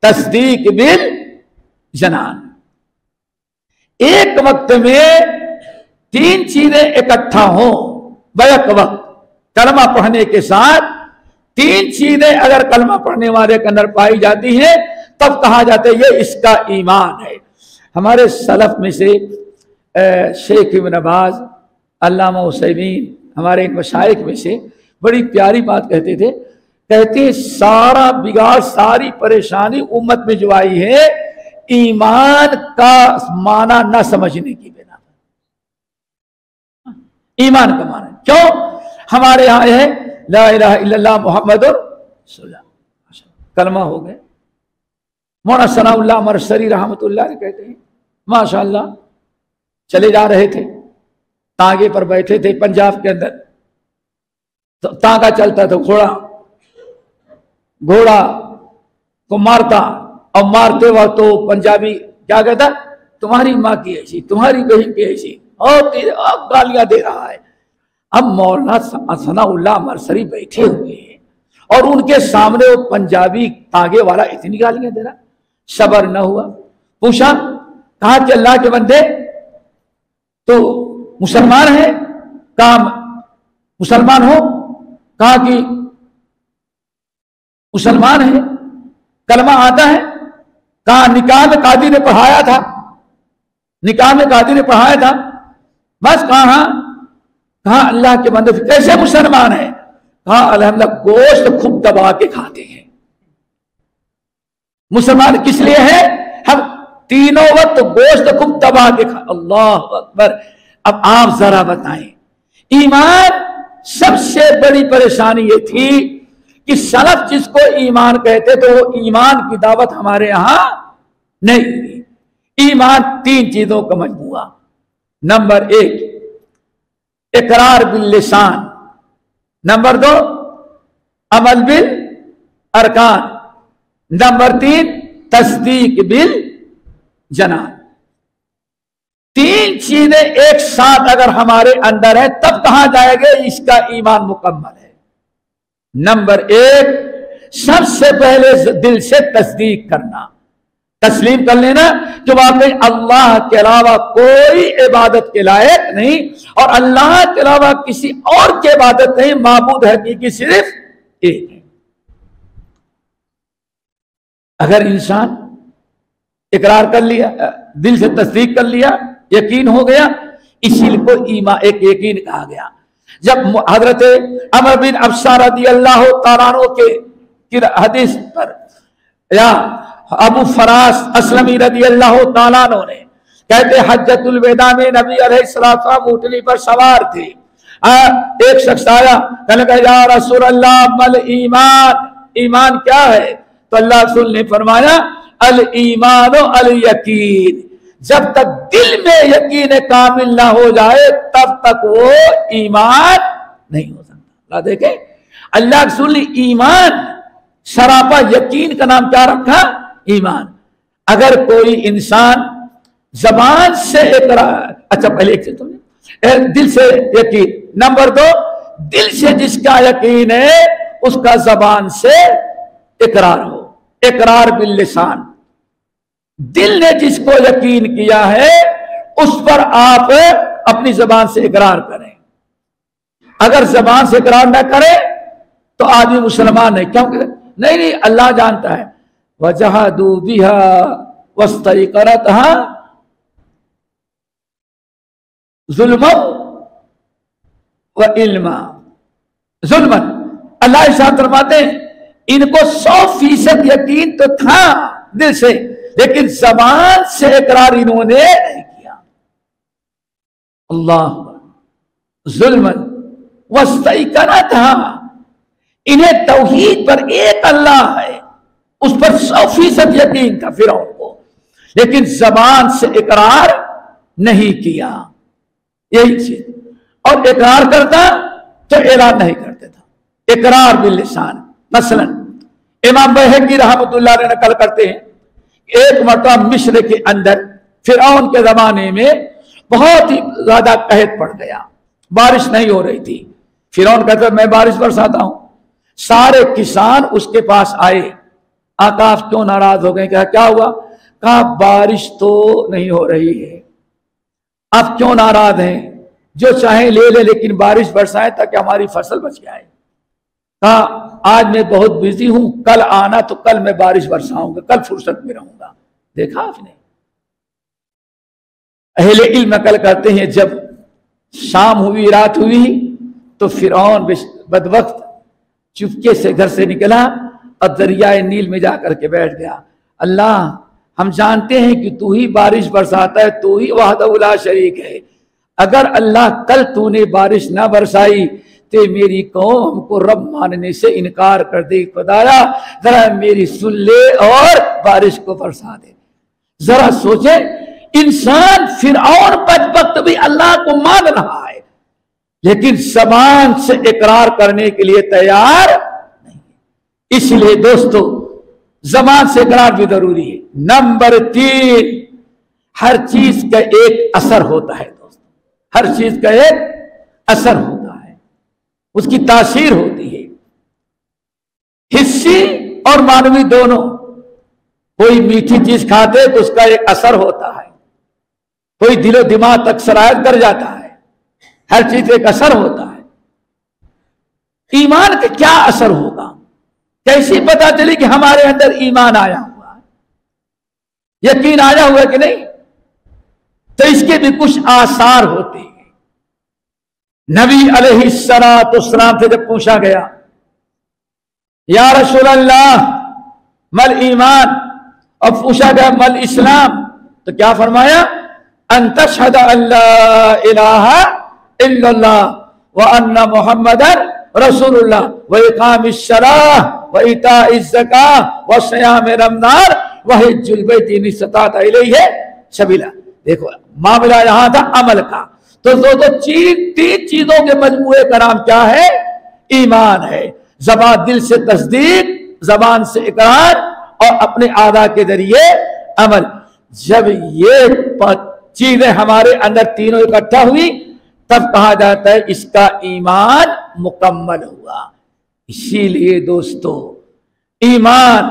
تصدیق بالجنان۔ ایک وقت میں 3 چیزیں اکٹھا ہوں بیک وقت، کلمہ پڑھنے کے ساتھ 3 چیزیں اگر کلمہ پڑھنے والے کے اندر پائی جاتی ہیں تب کہا جاتا ہے یہ اس کا ایمان ہے۔ ہمارے سلف میں سے شیخ ابن باز، علامہ عثیمین، ہمارے ان مشائخ میں سے بڑی پیاری بات کہتے تھے کہتے ہیں سارا بگاڑ ساری پریشانی امت میں جو آئی ہے ایمان کا معنی نہ سمجھنے کی بنا پر۔ ایمان کا معنی کیوں ہمارے یہاں ہے لا الہ الا اللہ محمد رسول اللہ، کلمہ ہو گئے۔ مولانا ثناء اللہ مرسری رحمۃ اللہ علیہ کہتے ہیں ماشاء اللہ چلے جا رہے تھے، تانگے پر بیٹھے تھے پنجاب کے اندر، تو تانگا چلتا تھا، گھوڑا کو مارتا، اور مارتے وقت تو پنجابی کیا کہتا تمہاری ماں کی ایسی، تمہاری بہن کی ایسی، اور گالیاں دے رہا ہے۔ اب مولانا ثناء اللہ مرسری بیٹھے ہوئے ہیں اور ان کے سامنے وہ پنجابی تانگے والا اتنی گالیاں دے رہا، صبر نہ ہوا، پوچھا کہا کہ اللہ کے بندے تو مسلمان ہے؟ کہا مسلمان ہو؟ کہا کہ مسلمان ہے، کلمہ آتا ہے؟ کہا نکاح میں قاضی نے پڑھایا تھا، نکاح میں قاضی نے پڑھایا تھا، بس کہا کہا اللہ کے بندے کیسے مسلمان ہے؟ کہا الحمدللہ گوشت خوب دبا کے کھاتے ہیں۔ مسلمان کس لیے ہے؟ ہم تینوں وقت گوشت خوب دبا کے کھا۔ اللہ اکبر۔ اب آپ ذرا بتائیں، ایمان سب سے بڑی پریشانی یہ تھی کہ سلف جس کو ایمان کہتے تو وہ ایمان کی دعوت ہمارے یہاں نہیں ہوئی۔ ایمان تین چیزوں کا مجموعہ، نمبر 1 اقرار باللسان، نمبر 2 عمل بالارکان، نمبر 3 تصدیق بالجنان۔ تین چیزیں ایک ساتھ اگر ہمارے اندر ہے تب کہا جائے گا اس کا ایمان مکمل ہے۔ نمبر 1 سب سے پہلے دل سے تصدیق کرنا، تسلیم کر لینا کہ واقعی اللہ کے علاوہ کوئی عبادت کے لائق نہیں، اور اللہ کے علاوہ کسی اور کی عبادت نہیں، معبود حقیقی صرف ایک ہے۔ اگر انسان اقرار کر لیا، دل سے تصدیق کر لیا، یقین ہو گیا، اسی کو ایمان ایک یقین کہا گیا۔ جب حضرت عمر بن ابسہ رضی اللہ تعالیٰ عنہ کے حدیث پر یا ابو فراس اسلمی رضی اللہ تعالیٰ عنہ نے کہتے حجۃ الوداع میں نبی علیہ السلام اونٹنی پر سوار تھے، ایک شخص آیا کہنے لگا یا رسول اللہ مل ایمان، ایمان کیا ہے؟ تو اللہ رسول نے فرمایا الایمان الیقین، جب تک دل میں یقین کامل نہ ہو جائے تب تک وہ ایمان نہیں ہو سکتا۔ اللہ دیکھیں اللہ رسول نے ایمان سراپا یقین کا نام کیا رکھا؟ ایمان۔ اگر کوئی انسان زبان سے اقرار، اچھا پہلے ایک چیز دل سے یقین، نمبر 2 دل سے جس کا یقین ہے اس کا زبان سے اقرار ہو، اقرار باللسان، دل نے جس کو یقین کیا ہے اس پر آپ اپنی زبان سے اقرار کریں۔ اگر زبان سے اقرار نہ کرے تو آدمی مسلمان ہے، کیونکہ نہیں اللہ جانتا ہے وَجَحَدُوا بِهَا وَاسْتَيْقَنَتْهَا ظُلْمًا وَعِلْمًا، ظلمًا، اللہ ارشاد فرماتے ہیں ان کو 100% یقین تو تھا دل سے، لیکن زبان سے اقرار انہوں نے نہیں کیا۔ اللہ ظلمًا وَاسْتَيْقَنَتْهَا، انہیں توحید پر ایک اللہ ہے اس پر 100% یقین تھا فرعون کو، لیکن زبان سے اقرار نہیں کیا۔ یہی چیز، اور اقرار کرتا تو اعلان نہیں کرتا تھا، اقرار باللسان۔ مثلا امام بہقی رحمۃ اللہ علیہ نقل کرتے ہیں ایک مرتبہ مصر کے اندر فرعون کے زمانے میں بہت ہی زیادہ قحط پڑ گیا، بارش نہیں ہو رہی تھی۔ فرعون کہتا میں بارش برساتا ہوں، سارے کسان اس کے پاس آئے، آقا آپ کیوں ناراض ہو گئے؟ کہا کیا ہوا؟ کہا بارش تو نہیں ہو رہی ہے، آپ کیوں ناراض ہیں؟ جو چاہیں لے لے لیکن بارش برسائیں تاکہ ہماری فصل بچ جائے۔ کہا آج میں بہت بزی ہوں، کل آنا تو کل میں بارش برساؤں گا، کل فرصت میں رہوں گا۔ دیکھا آپ نے، اہل علم نقل کرتے ہیں جب شام ہوئی، رات ہوئی تو فرعون بدبخت چپکے سے گھر سے نکلا اور دریائے نیل میں جا کر کے بیٹھ گیا. اللہ ہم جانتے ہیں کہ تو ہی بارش برساتا ہے, تو ہی وحدہ لا شریک ہے. اگر اللہ کل تو نے بارش نہ برسائی تو میری قوم ہم کو رب ماننے سے انکار کر دے. خدایا ذرا میری سن لے اور بارش کو برسا دے. ذرا سوچے, انسان فرعون بدبخت بھی اللہ کو مان رہا ہے لیکن زبان سے اقرار کرنے کے لیے تیار نہیں. اس لیے دوستو زبان سے اقرار بھی ضروری ہے. نمبر 3, ہر چیز کا ایک اثر ہوتا ہے دوستو. ہر چیز کا ایک اثر ہوتا ہے, اس کی تاثیر ہوتی ہے, حسی اور معنوی دونوں. کوئی میٹھی چیز کھاتے تو اس کا ایک اثر ہوتا ہے, کوئی دل و دماغ تک سرایت کر جاتا ہے. ہر چیز ایک اثر ہوتا ہے. ایمان کا کیا اثر ہوگا, کیسی پتا چلی کہ ہمارے اندر ایمان آیا ہوا ہے, یقین آیا ہوا کہ نہیں؟ تو اس کے بھی کچھ آثار ہوتے ہیں. نبی علیہ السلام سے جب پوچھا گیا یا رسول اللہ مل ایمان, اور پوچھا گیا مل اسلام, تو کیا فرمایا؟ ان تشہد ان لا الہ الا اللہ وان محمدا رسول اللہ واقام الصلاۃ وایتاء الزکاۃ وصیام رمضان وحج البیت ان استطعت الیہ سبیلا. دیکھو معاملہ یہاں تھا عمل کا, تو تین چیزوں کے مجموعے کا نام کیا ہے؟ ایمان ہے. زبان دل سے تصدیق, زبان سے اقرار, اور اپنے اعضاء کے ذریعے عمل. جب یہ چیزیں ہمارے اندر تینوں اکٹھا ہوئی تب کہا جاتا ہے اس کا ایمان مکمل ہوا. اسی لیے دوستو ایمان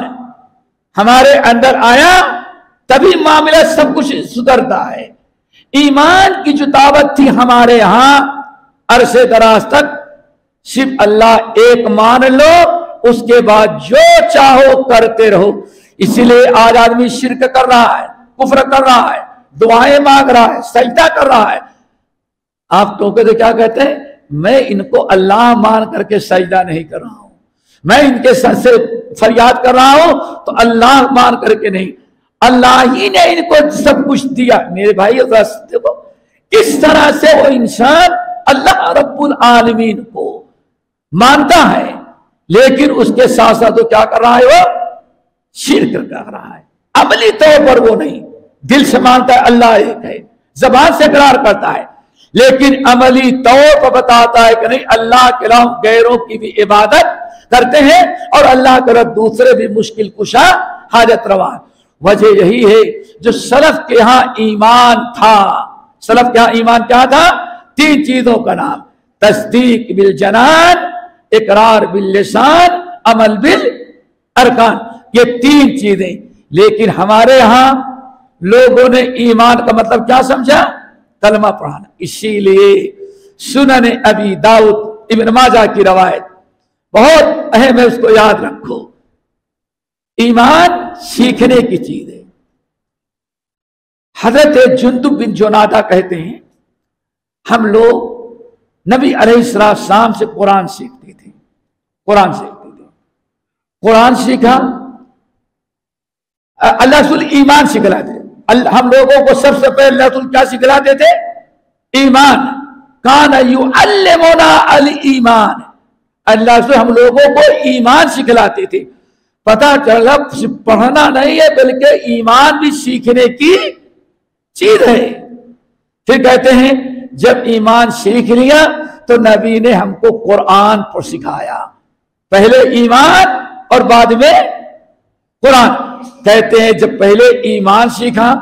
ہمارے اندر آیا تبھی معاملہ سب کچھ سدھرتا ہے. ایمان کی جو دعوت تھی ہمارے ہاں عرصے دراز تک, صرف اللہ ایک مان لو, اس کے بعد جو چاہو کرتے رہو. اسی لیے آج آدمی شرک کر رہا ہے, کفر کر رہا ہے, دعائیں مانگ رہا ہے, سجدہ کر رہا ہے. آپ ٹوکے تو کیا کہتے ہیں؟ میں ان کو اللہ مان کر کے سجدہ نہیں کر رہا ہوں, میں ان کے سر سے فریاد کر رہا ہوں تو اللہ مان کر کے نہیں, اللہ ہی نے ان کو سب کچھ دیا. میرے بھائی دیکھو کس طرح سے وہ انسان اللہ رب العالمین کو مانتا ہے لیکن اس کے ساتھ ساتھ وہ کیا کر رہا ہے؟ وہ شرک کر رہا ہے. عملی طور پر وہ نہیں, دل سے مانتا ہے اللہ ایک ہے, زبان سے اقرار کرتا ہے, لیکن عملی طور پر بتاتا ہے کہ نہیں اللہ کے علاوہ غیروں کی بھی عبادت کرتے ہیں اور اللہ کے علاوہ دوسرے بھی مشکل کشا حاجت روا. وجہ یہی ہے جو سلف کے ہاں ایمان تھا. سلف کے ہاں ایمان کیا تھا؟ تین چیزوں کا نام, تصدیق بالجنان, اقرار باللسان, عمل بالارکان. یہ تین چیزیں. لیکن ہمارے ہاں لوگوں نے ایمان کا مطلب کیا سمجھا؟ کلمہ پڑھانا. اسی لیے سنن ابی داؤد ابن ماجہ کی روایت بہت اہم ہے, اس کو یاد رکھو. ایمان سیکھنے کی چیز ہے. حضرت جندب بن جنادہ کہتے ہیں ہم لوگ نبی علیہ السلام سے قرآن سیکھتے تھے. قرآن سیکھا, اللہ رسول ایمان سکھلاتے. ہم لوگوں کو سب سے پہلے اللہ رسول کیا سکھلاتے تھے؟ ایمان. کان یعلمنا الایمان, اللہ رسول ہم لوگوں کو ایمان سکھلاتے تھے. پتہ چلا پڑھنا نہیں ہے بلکہ ایمان بھی سیکھنے کی چیز ہے. پھر کہتے ہیں جب ایمان سیکھ لیا تو نبی نے ہم کو قرآن پر سکھایا. پہلے ایمان اور بعد میں قرآن. کہتے ہیں جب پہلے ایمان سیکھا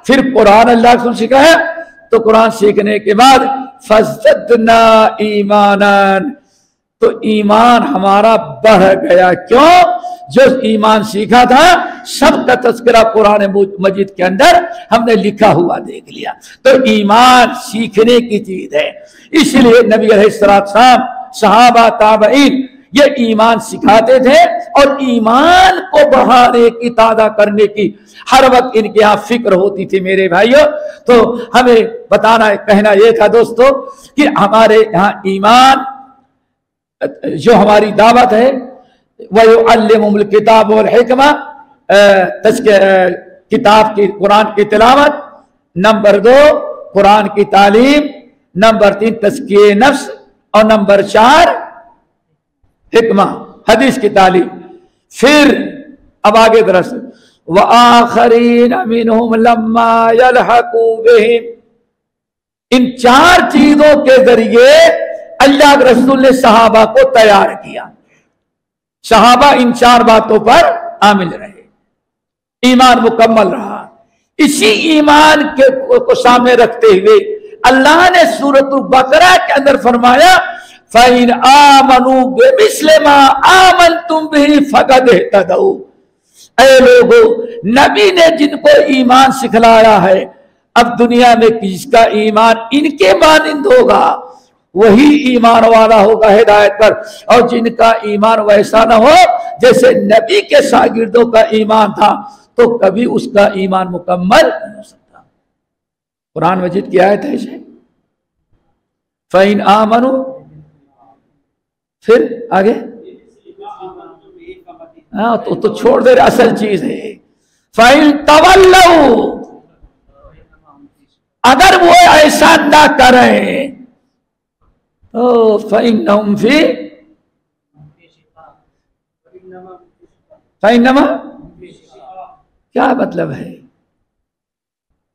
پھر قرآن اللہ کو سکھایا تو قرآن سیکھنے کے بعد فزدنا ایماناً, تو ایمان ہمارا بڑھ گیا. کیوں؟ جو ایمان سیکھا تھا سب کا تذکرہ قرآن مجید کے اندر ہم نے لکھا ہوا دیکھ لیا. تو ایمان سیکھنے کی چیز ہے. اس لیے نبی علیہ السلام, صحابہ, تابعین یہ ایمان سکھاتے تھے اور ایمان کو بڑھانے کی, تازہ کرنے کی ہر وقت ان کے یہاں فکر ہوتی تھی. میرے بھائیوں تو ہمیں بتانا کہنا یہ تھا دوستو کہ ہمارے یہاں ایمان جو ہماری دعوت ہے وَيُعَلِّمُهُمُ الْكِتَابَ وَالْحِكْمَةَ، کتاب کی قرآن کی تلاوت، نمبر 2 قرآن کی تعلیم، نمبر 3 تزکیہ نفس، اور نمبر 4 حکمہ حدیث کی تعلیم۔ پھر اب آگے درس وَآخَرِينَ مِنْهُمْ لَمَّا يَلْحَقُوا بِهِمْ، ان 4 چیزوں کے ذریعے اللہ کے رسول نے صحابہ کو تیار کیا۔ صحابہ ان 4 باتوں پر عامل رہے، ایمان مکمل رہا۔ اسی ایمان کو سامنے رکھتے ہوئے اللہ نے سورۃ البقرہ کے اندر فرمایا فَإِنْ آمَنُوا بِمِثْلِ مَا آمَنْتُمْ بِهِ فَقَدْ اهْتَدَوْا، اے لوگو، نبی نے جن کو ایمان سکھلایا ہے، اب دنیا میں کس کا ایمان ان کے مانند ہوگا، وہی ایمان والا ہوگا ہدایت پر، اور جن کا ایمان ویسا نہ ہو جیسے نبی کے شاگردوں کا ایمان تھا تو کبھی اس کا ایمان مکمل نہیں ہو سکتا۔ قرآن مجید کی آیت ہے اسے فَإِنْ آمَنُوا، پھر آگے ہاں تو چھوڑ دے رہے، اصل چیز ہے فَإِنْ تَوَلَّوْا، اگر وہ ایسا نہ کریں تو فَإِنَّهُمْ فِي فَإِنَّمَا، کیا مطلب ہے،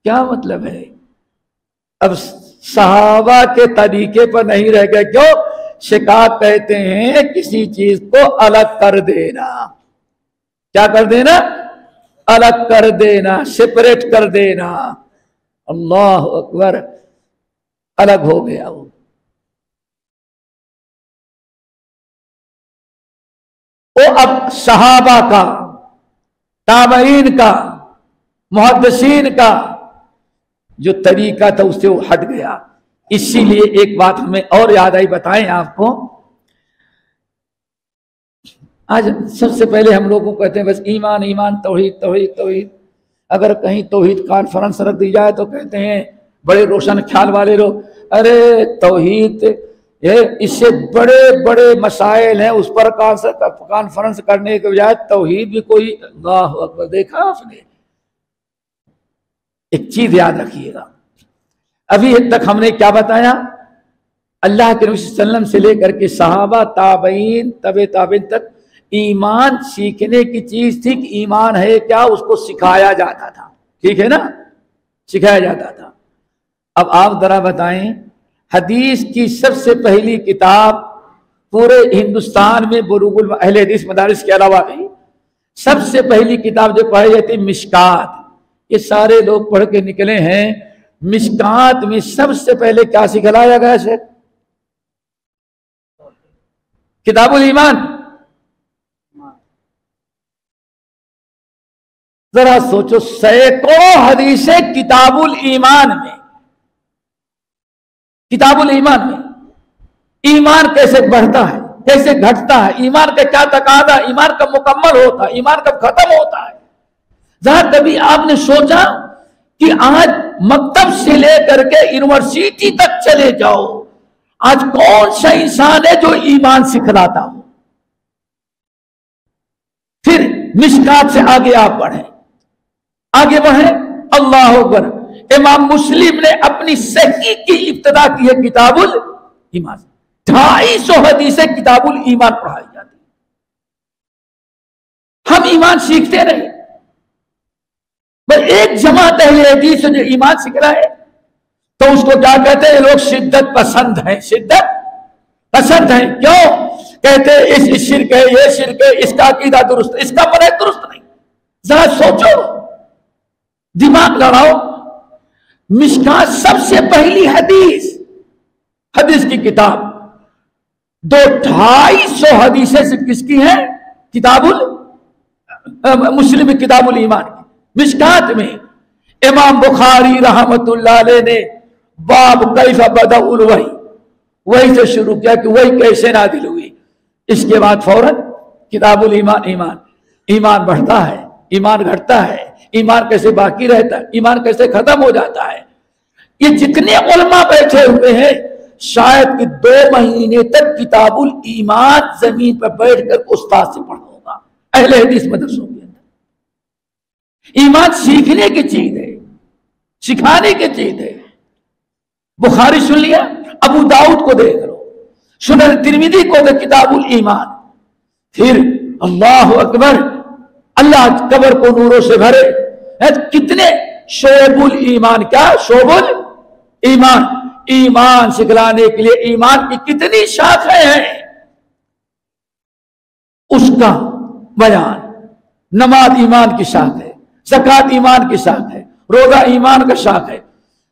کیا مطلب ہے؟ اب صحابہ کے طریقے پر نہیں رہ گئے، کیوں؟ شقاق کہتے ہیں کسی چیز کو الگ کر دینا، کیا کر دینا؟ الگ کر دینا، سپریٹ کر دینا۔ اللہ اکبر، الگ ہو گیا وہ اب صحابہ کا، تابعین کا، محدثین کا جو طریقہ تھا اس سے وہ ہٹ گیا۔ اسی لیے ایک بات ہمیں اور یاد آئی، بتائیں آپ کو۔ آج سب سے پہلے ہم لوگوں کو کہتے ہیں بس ایمان ایمان، توحید توحید توحید۔ اگر کہیں توحید کانفرنس رکھ دی جائے تو کہتے ہیں بڑے روشن خیال والے لوگ، ارے توحید اس سے بڑے بڑے مسائل ہیں، اس پر کانفرنس کرنے کے بجائے توحید بھی کوئی، اللہ اکبر، دیکھا آپ نے؟ ایک چیز یاد رکھیے گا، ابھی تک ہم نے کیا بتایا؟ اللہ کے نبی صلی اللہ علیہ وسلم سے لے کر کے صحابہ، تابعین، تبع تابعین تک ایمان سیکھنے کی چیز تھی کہ ایمان ہے کیا، اس کو سکھایا جاتا تھا، ٹھیک ہے نا، سکھایا جاتا تھا۔ اب آپ ذرا بتائیں، حدیث کی سب سے پہلی کتاب پورے ہندوستان میں بلوغ اہل حدیث مدارس کے علاوہ بھی سب سے پہلی کتاب جو پڑھی جاتی ہے مشکات، یہ سارے لوگ پڑھ کے نکلے ہیں۔ مشکات میں سب سے پہلے کیا سکھلایا گیا ہے؟ کتاب الایمان۔ ذرا سوچو، سینکڑوں حدیثیں کتاب الایمان میں، کتاب الایمان میں ایمان کیسے بڑھتا ہے، کیسے گھٹتا ہے، ایمان کا کیا تقاضا، ایمان کب مکمل ہوتا ہے، ایمان کب ختم ہوتا ہے۔ ذرا کبھی آپ نے سوچا کہ آج مکتب سے لے کر کے یونیورسٹی تک چلے جاؤ، آج کون سا انسان ہے جو ایمان سکھلاتا ہو؟ پھر مشکات سے آگے آپ بڑھیں، آگے بڑھیں، اللہ اکبر، امام مسلم نے اپنی صحیح کی ابتدا کی ہے کتاب الایمان، 250 حدیثیں کتاب الایمان پڑھائی جاتی۔ ہم ایمان سیکھتے رہے، بس ایک جماعت اہل حدیث جو ایمان سیکھ رہا ہے تو اس کو کیا کہتے ہیں؟ لوگ شدت پسند ہیں، شدت پسند ہیں۔ کیوں کہتے ہیں؟ اس شرک ہے، یہ شرک ہے، اس کا عقیدہ درست ہے، اس کا منہج درست نہیں۔ ذرا سوچو، دماغ لڑاؤ۔ مشکات سب سے پہلی حدیث کی کتاب، 250 حدیثیں سے کس کی ہیں؟ کتاب مسلم کتاب الایمان کی۔ مشکات میں امام بخاری رحمت اللہ علیہ نے باب کیف بدأ الوحی، وہی سے شروع کیا کہ وہی کیسے نازل ہوئی۔ اس کے بعد فوراً کتاب الایمان، ایمان بڑھتا ہے، ایمان گھٹتا ہے، ایمان کیسے باقی رہتا ہے، ایمان کیسے ختم ہو جاتا ہے۔ یہ جتنے علماء بیٹھے ہوئے ہیں شاید کہ 2 مہینے تک کتاب الایمان زمین پر بیٹھ کر استاد سے پڑھا ہوگا اہل حدیث مدرسوں کے اندر۔ ایمان سیکھنے کی چیز ہے، سکھانے کی چیز ہے۔ بخاری سن لیا، ابو داؤد کو دیکھ لو، سنن ترمذی کو دیکھ کتاب الایمان۔ پھر اللہ اکبر، اللہ قبر کو نوروں سے بھرے، کتنے شعب الایمان، کیا شعب الایمان، ایمان سکھلانے کے لیے ایمان کی کتنی شاخیں ہیں، اس کا بیان۔ نماز ایمان کی شاخ ہے، زکوٰۃ ایمان کی شاخ ہے، روزہ ایمان کا شاخ ہے،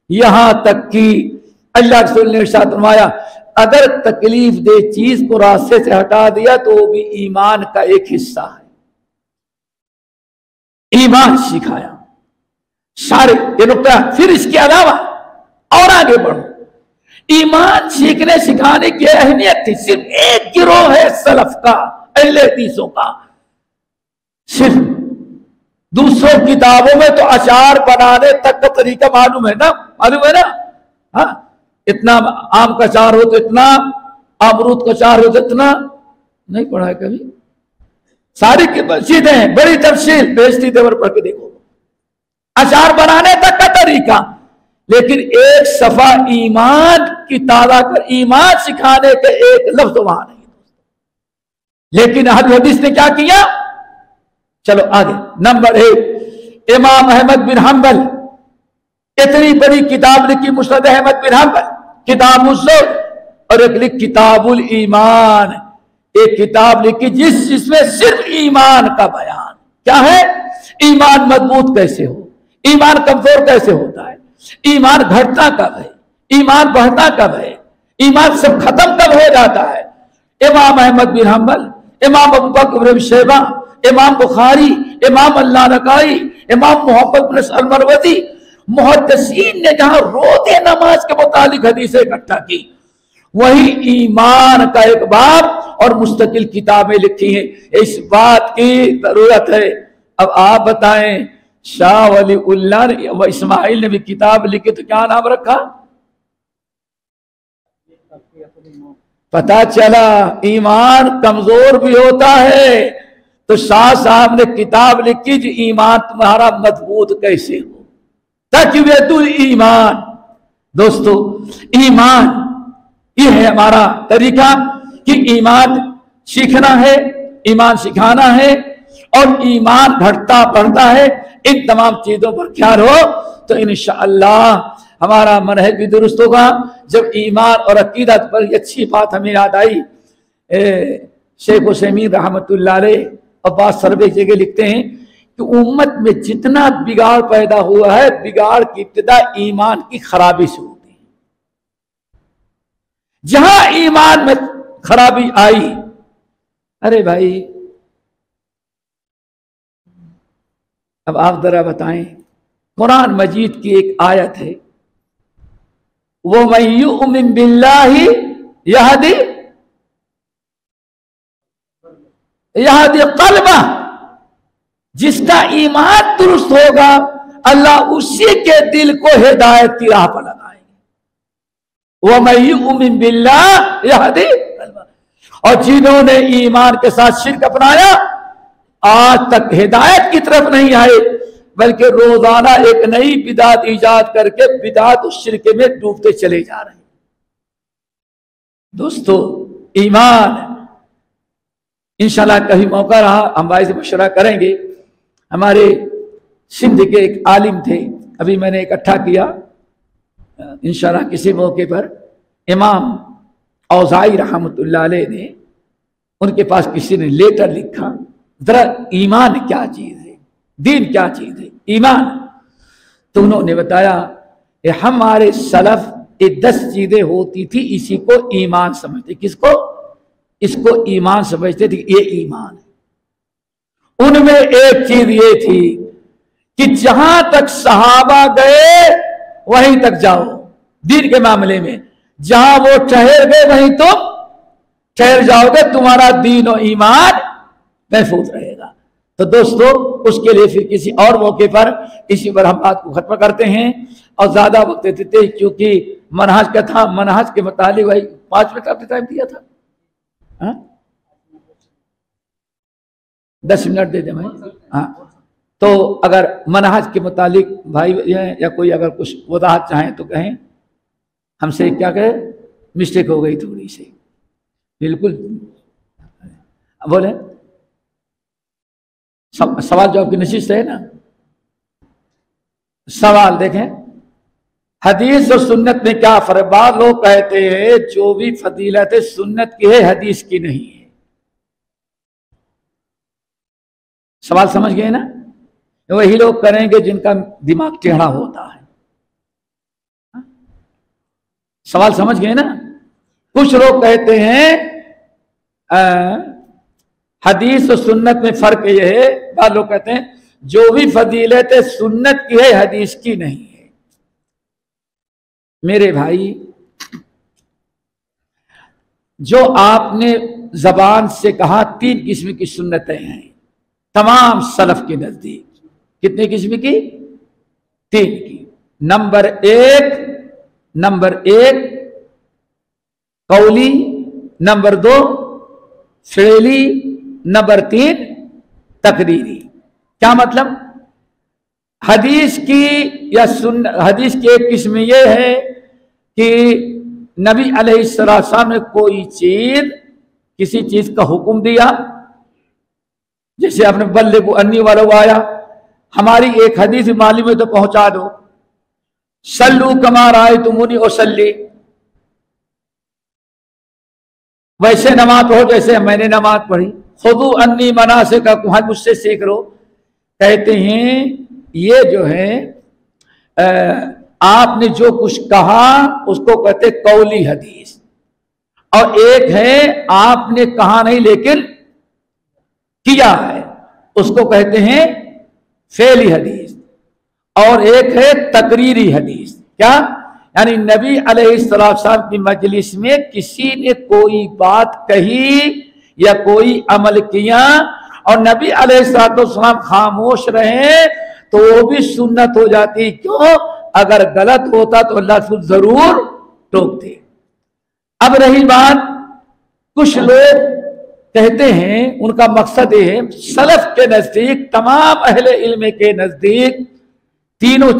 یہاں تک کہ اللہ رسول نے ارشاد فرمایا اگر تکلیف دہ چیز کو راستے سے ہٹا دیا تو وہ بھی ایمان کا ایک حصہ ہے۔ ایمان سکھایا سارے یہ نقطہ۔ پھر اس کے علاوہ اور آگے بڑھو، ایمان سیکھنے سکھانے کی اہمیت تھی۔ صرف ایک گروہ ہے سلف کا، اہل حدیثوں کا، صرف دوسروں کتابوں میں تو اچار بنانے تک کا طریقہ معلوم ہے نا، معلوم ہے نا، ہاں اتنا آم کا اچار ہو تو اتنا، امرود کا اچار ہو تو اتنا، نہیں پڑھا ہے کبھی؟ ساری چیزیں ہیں، بڑی تفصیل بیشتی دیور پڑھ کے دیکھو، اچار بنانے تک کا طریقہ۔ لیکن ایک صفحہ ایمان کی تازہ کر، ایمان سکھانے کے ایک لفظ وہاں نہیں۔ لیکن اہل حدیث نے کیا کیا؟ چلو آگے، نمبر 1 امام احمد بن حنبل، اتنی بڑی کتاب لکھی مسند احمد بن حنبل، کتاب الزہد، اور ایک لکھ کتاب الایمان، ایک کتاب لکھی جس میں صرف ایمان کا بیان۔ کیا ہے؟ ایمان مضبوط کیسے ہو، ایمان کمزور کیسے ہوتا ہے، ایمان گھٹتا کب ہے، ایمان بڑھتا کب ہے، ایمان سب ختم کب ہو جاتا ہے۔ امام احمد بن حنبل، امام ابو بکر بن شیبہ، امام بخاری، امام اللالکائی، امام محمد بن المروزی، محدثین نے جہاں روزے نماز کے متعلق حدیثیں اکٹھا کی، وہی ایمان کا ایک باب اور مستقل کتابیں لکھی ہیں۔ اس بات کی ضرورت ہے۔ اب آپ بتائیں، شاہ ولی اللہ و اسماعیل نے بھی کتاب لکھی تو کیا نام رکھا؟ پتا چلا ایمان کمزور بھی ہوتا ہے تو شاہ صاحب نے کتاب لکھی جو ایمان تمہارا مضبوط کیسے ہو، تقویت الایمان۔ دوستو ایمان یہ ہے ہمارا طریقہ کہ ایمان سیکھنا ہے، ایمان سکھانا ہے، اور ایمان گھٹتا بڑھتا ہے۔ ان تمام چیزوں پر خیال ہو تو انشاءاللہ ہمارا منہج بھی درست ہوگا۔ جب ایمان اور عقیدت پر یہ اچھی بات ہمیں یاد آئی، شیخ عثیمین رحمۃ اللہ علیہ عباس سربے جگہ لکھتے ہیں کہ امت میں جتنا بگاڑ پیدا ہوا ہے، بگاڑ کی ابتدا ایمان کی خرابی سے ہوتی ہے۔ جہاں ایمان میں خرابی آئی، ارے بھائی اب آپ ذرا بتائیں، قرآن مجید کی ایک آیت ہے، وَمَن يُؤْمِن بِاللَّهِ يَهْدِ قَلْبَهُ، جس کا ایمان درست ہوگا اللہ اسی کے دل کو ہدایت کی راہ پر لگائیں گے۔ وَمَن يُؤْمِن بِاللَّهِ يَهْدِ قَلْبَهُ، اور جنہوں نے ایمان کے ساتھ شرک اپنایا آج تک ہدایت کی طرف نہیں آئے، بلکہ روزانہ ایک نئی بدعت ایجاد کر کے بدعت اس شرک میں ڈوبتے چلے جا رہے ہیں۔ دوستو ایمان، انشاءاللہ کبھی موقع رہا ہم بھائی سے مشورہ کریں گے۔ ہمارے سندھ کے ایک عالم تھے، ابھی میں نے اکٹھا کیا، انشاءاللہ کسی موقع پر امام اوزاعی رحمۃ اللہ علیہ نے، ان کے پاس کسی نے لیٹر لکھا، ذرا ایمان کیا چیز ہے، دین کیا چیز ہے، ایمان۔ تو انہوں نے بتایا کہ ہمارے سلف یہ 10 چیزیں ہوتی تھی، اسی کو ایمان سمجھتے۔ کس کو؟ اس کو ایمان سمجھتے تھے، یہ ایمان ہے۔ ان میں ایک چیز یہ تھی کہ جہاں تک صحابہ گئے وہیں تک جاؤ، دین کے معاملے میں جہاں وہ ٹھہر گئے وہیں تم ٹھہر جاؤ گے، تمہارا دین و ایمان محفوظ رہے گا۔ تو دوستو اس کے لیے پھر کسی اور موقع پر اسی پر ہم بات کو ختم کرتے ہیں، اور زیادہ وقت دیتے ہیں کیونکہ منہج کا تھا، منہج کے متعلق بھائی 5 منٹ آپ نے ٹائم دیا تھا، 10 منٹ دے دیں بھائی. ہاں تو اگر منہج کے متعلق بھائی یا کوئی اگر کچھ وضاحت چاہیں تو کہیں. ہم سے کیا کہے مسٹیک ہو گئی تھوڑی سی. بالکل بولیں. سوال جواب کی نشست ہے نا. سوال دیکھیں حدیث اور سنت میں کیا فرق. بعض لوگ کہتے ہیں جو بھی فضیلت سنت کی ہے حدیث کی نہیں ہے. سوال سمجھ گئے نا. وہی لوگ کریں گے جن کا دماغ ٹیڑھا ہوتا ہے. سوال سمجھ گئے نا. کچھ لوگ کہتے ہیں حدیث اور سنت میں فرق یہ ہے. بعض لوگ کہتے ہیں جو بھی فضیلت سنت کی ہے حدیث کی نہیں ہے. میرے بھائی جو آپ نے زبان سے کہا 3 قسم کی سنتیں ہیں تمام سلف کے نزدیک. کتنے قسم کی؟ 3 کی. نمبر ایک قولی، نمبر 2 فعلی، نمبر 3 تقریری. کیا مطلب؟ حدیث کی حدیث کی ایک قسم یہ ہے کہ نبی علیہ السلام نے کوئی چیز کسی چیز کا حکم دیا. جیسے آپ نے بلغوا انی ولو آیا، ہماری ایک حدیث معلوم ہے تو پہنچا دو. صلو کما رأیتمونی اصلی، ویسے نماز پڑھو جیسے میں نے نماز پڑھی. خذو انی مناسککم، مجھ سے سیکھ لو. کہتے ہیں یہ جو ہے آپ نے جو کچھ کہا اس کو کہتے قولی حدیث، اور ایک ہے آپ نے کہا نہیں لیکن کیا ہے اس کو کہتے ہیں فعلی حدیث، اور ایک ہے تقریری حدیث. کیا؟ یعنی نبی علیہ السلام کی مجلس میں کسی نے کوئی بات کہی یا کوئی عمل کیا اور نبی علیہ السلام خاموش رہے تو وہ بھی سنت ہو جاتی. کیوں؟ اگر غلط ہوتا تو اللہ ضرور ٹوکتے. اب رہی بات، کچھ لوگ کہتے ہیں ان کا مقصد یہ ہے سلف کے نزدیک، تمام اہل علم کے نزدیک تینوں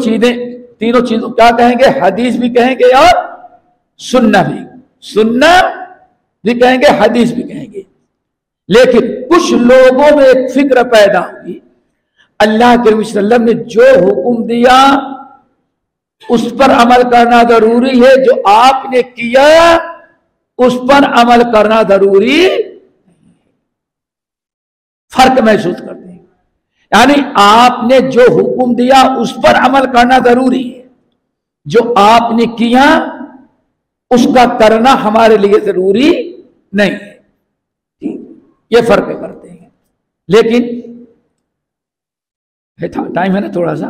چیزوں کیا کہیں گے؟ حدیث بھی کہیں گے اور سنت بھی کہیں گے، حدیث بھی کہیں گے. لیکن کچھ لوگوں میں ایک فکر پیدا ہوئی، اللہ کے رسول صلی اللہ علیہ وسلم نے جو حکم دیا اس پر عمل کرنا ضروری ہے، جو آپ نے کیا اس پر عمل کرنا ضروری. فرق محسوس کرتے ہیں. یعنی آپ نے جو حکم دیا اس پر عمل کرنا ضروری ہے، جو آپ نے کیا اس کا کرنا ہمارے لیے ضروری نہیں ہے. یہ فرق کرتے ہیں. لیکن ٹائم ہے نا تھوڑا سا،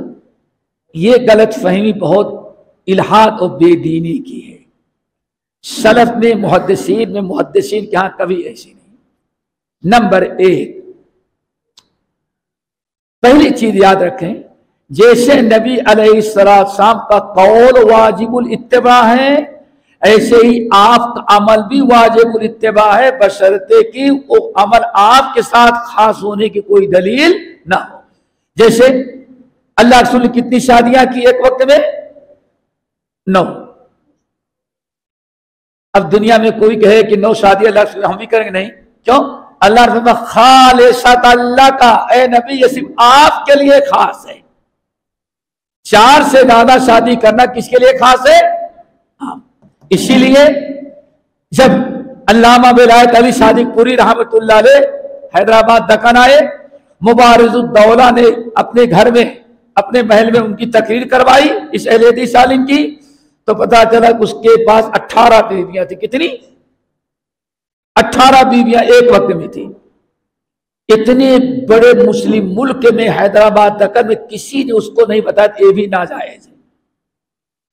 یہ غلط فہمی بہت الحاد اور بے دینی کی ہے. سلف میں محدثین کے ہاں کبھی ایسی نہیں. نمبر 1، پہلی چیز یاد رکھیں، جیسے نبی علیہ السلام کا قول واجب الاتباع ہے، ایسے ہی آپ کا عمل بھی واجب الاتباع ہے، بشرطے کہ وہ عمل آپ کے ساتھ خاص ہونے کی کوئی دلیل نہ ہو. جیسے اللہ رسول نے کتنی شادیاں کی ایک وقت میں؟ 9. اب دنیا میں کوئی کہے کہ 9 شادیاں اللہ رسول ہم بھی کریں گے، نہیں. کیوں؟ اللہ رسول خالصۃ اللہ کا، اے نبی یہ صرف آپ کے لیے خاص ہے. 4 سے زیادہ شادی کرنا کس کے لیے خاص ہے؟ اسی لیے جب علامہ ولایت علی صادق پوری رحمت اللہ علیہ حیدرآباد دکن آئے، مبارز الدولہ نے اپنے گھر میں اپنے محل میں ان کی تقریر کروائی اس اہل حدیث عالم کی، تو پتا چلا اس کے پاس 18 بیویاں تھیں. کتنی؟ 18 بیویاں ایک وقت میں تھی. اتنے بڑے مسلم ملک میں حیدرآباد دکن میں کسی نے اس کو نہیں بتایا یہ بھی ناجائز ہے.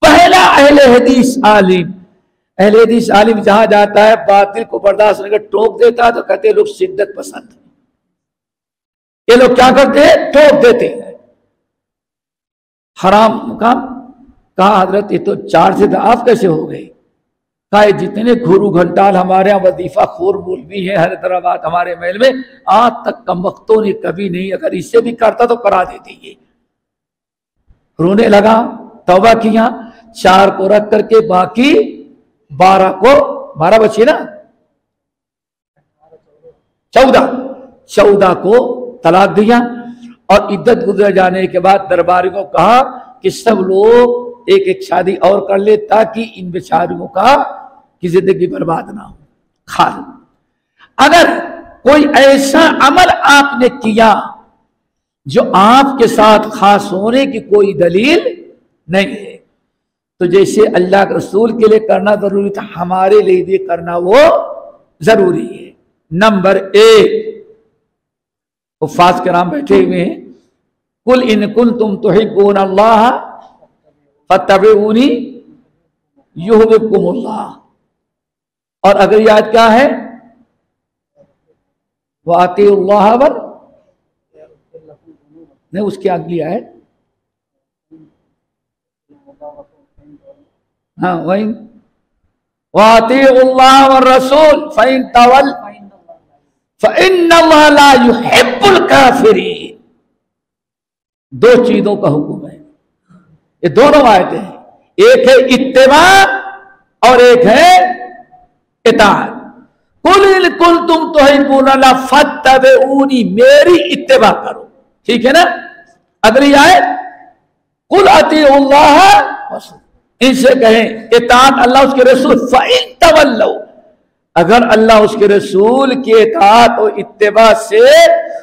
پہلا اہل حدیث عالم جہاں جاتا ہے باطل کو برداشت نہیں کر ٹوک دیتا ہے تو کہتے ہیں لوگ شدت پسند ہیں. یہ لوگ کیا کرتے ہیں؟ ٹوک دیتے ہیں. حرام کام کہا حضرت یہ تو 4 سے ضعاف کیسے ہو گئے؟ کہا جتنے گھرو گھنٹال ہمارے یہاں وظیفہ خور مولوی ہیں حیدرآباد ہمارے محل میں، آج تک کمبختوں نے کبھی نہیں، اگر اس سے بھی کرتا تو کرا دیتی یہ۔ رونے لگا، توبہ کیا، 4 کو رکھ کر کے باقی 12 بچے نا، 14 کو طلاق دیا، اور عدت گزر جانے کے بعد درباری کو کہا کہ سب لوگ ایک ایک شادی اور کر لے تاکہ ان بیچاروں کا کی زندگی برباد نہ ہو۔ خاص اگر کوئی ایسا عمل آپ نے کیا جو آپ کے ساتھ خاص ہونے کی کوئی دلیل نہیں ہے، تو جیسے اللہ کے رسول کے لیے کرنا ضروری تھا، ہمارے لیے بھی کرنا وہ ضروری ہے۔ نمبر 1، حفاظ کرام بیٹھے ہوئے ہیں، قل ان کنتم تحبون اللہ فاتبعونی یحببکم اللہ، اور اگلی آیت کیا ہے؟ وَأَطِیعُوا اللَّهَ نہیں، اس کی اگلی آیت ہاں وَأَطِیعُوا اللَّهَ وَالرَّسُولَ فَإِن تَوَلَّوْا فَإِنَّ اللَّهَ لَا يُحِبُّ الْكَافِرِينَ۔ 2 چیزوں کا حکم ہے، یہ دونوں آیتیں ہیں، ایک ہے اتباع اور ایک ہے اطاعت۔ قل ان کنتم تحبون اللہ فاتبعونی، میری اتباع کرو، ٹھیک ہے نا؟ اگلی آیت قل اطیعوا اللہ، ان سے کہیں اطاعت اللہ اس کے رسول، فإن تولوا، اگر اللہ اس کے رسول کی اطاعت اور اتباع سے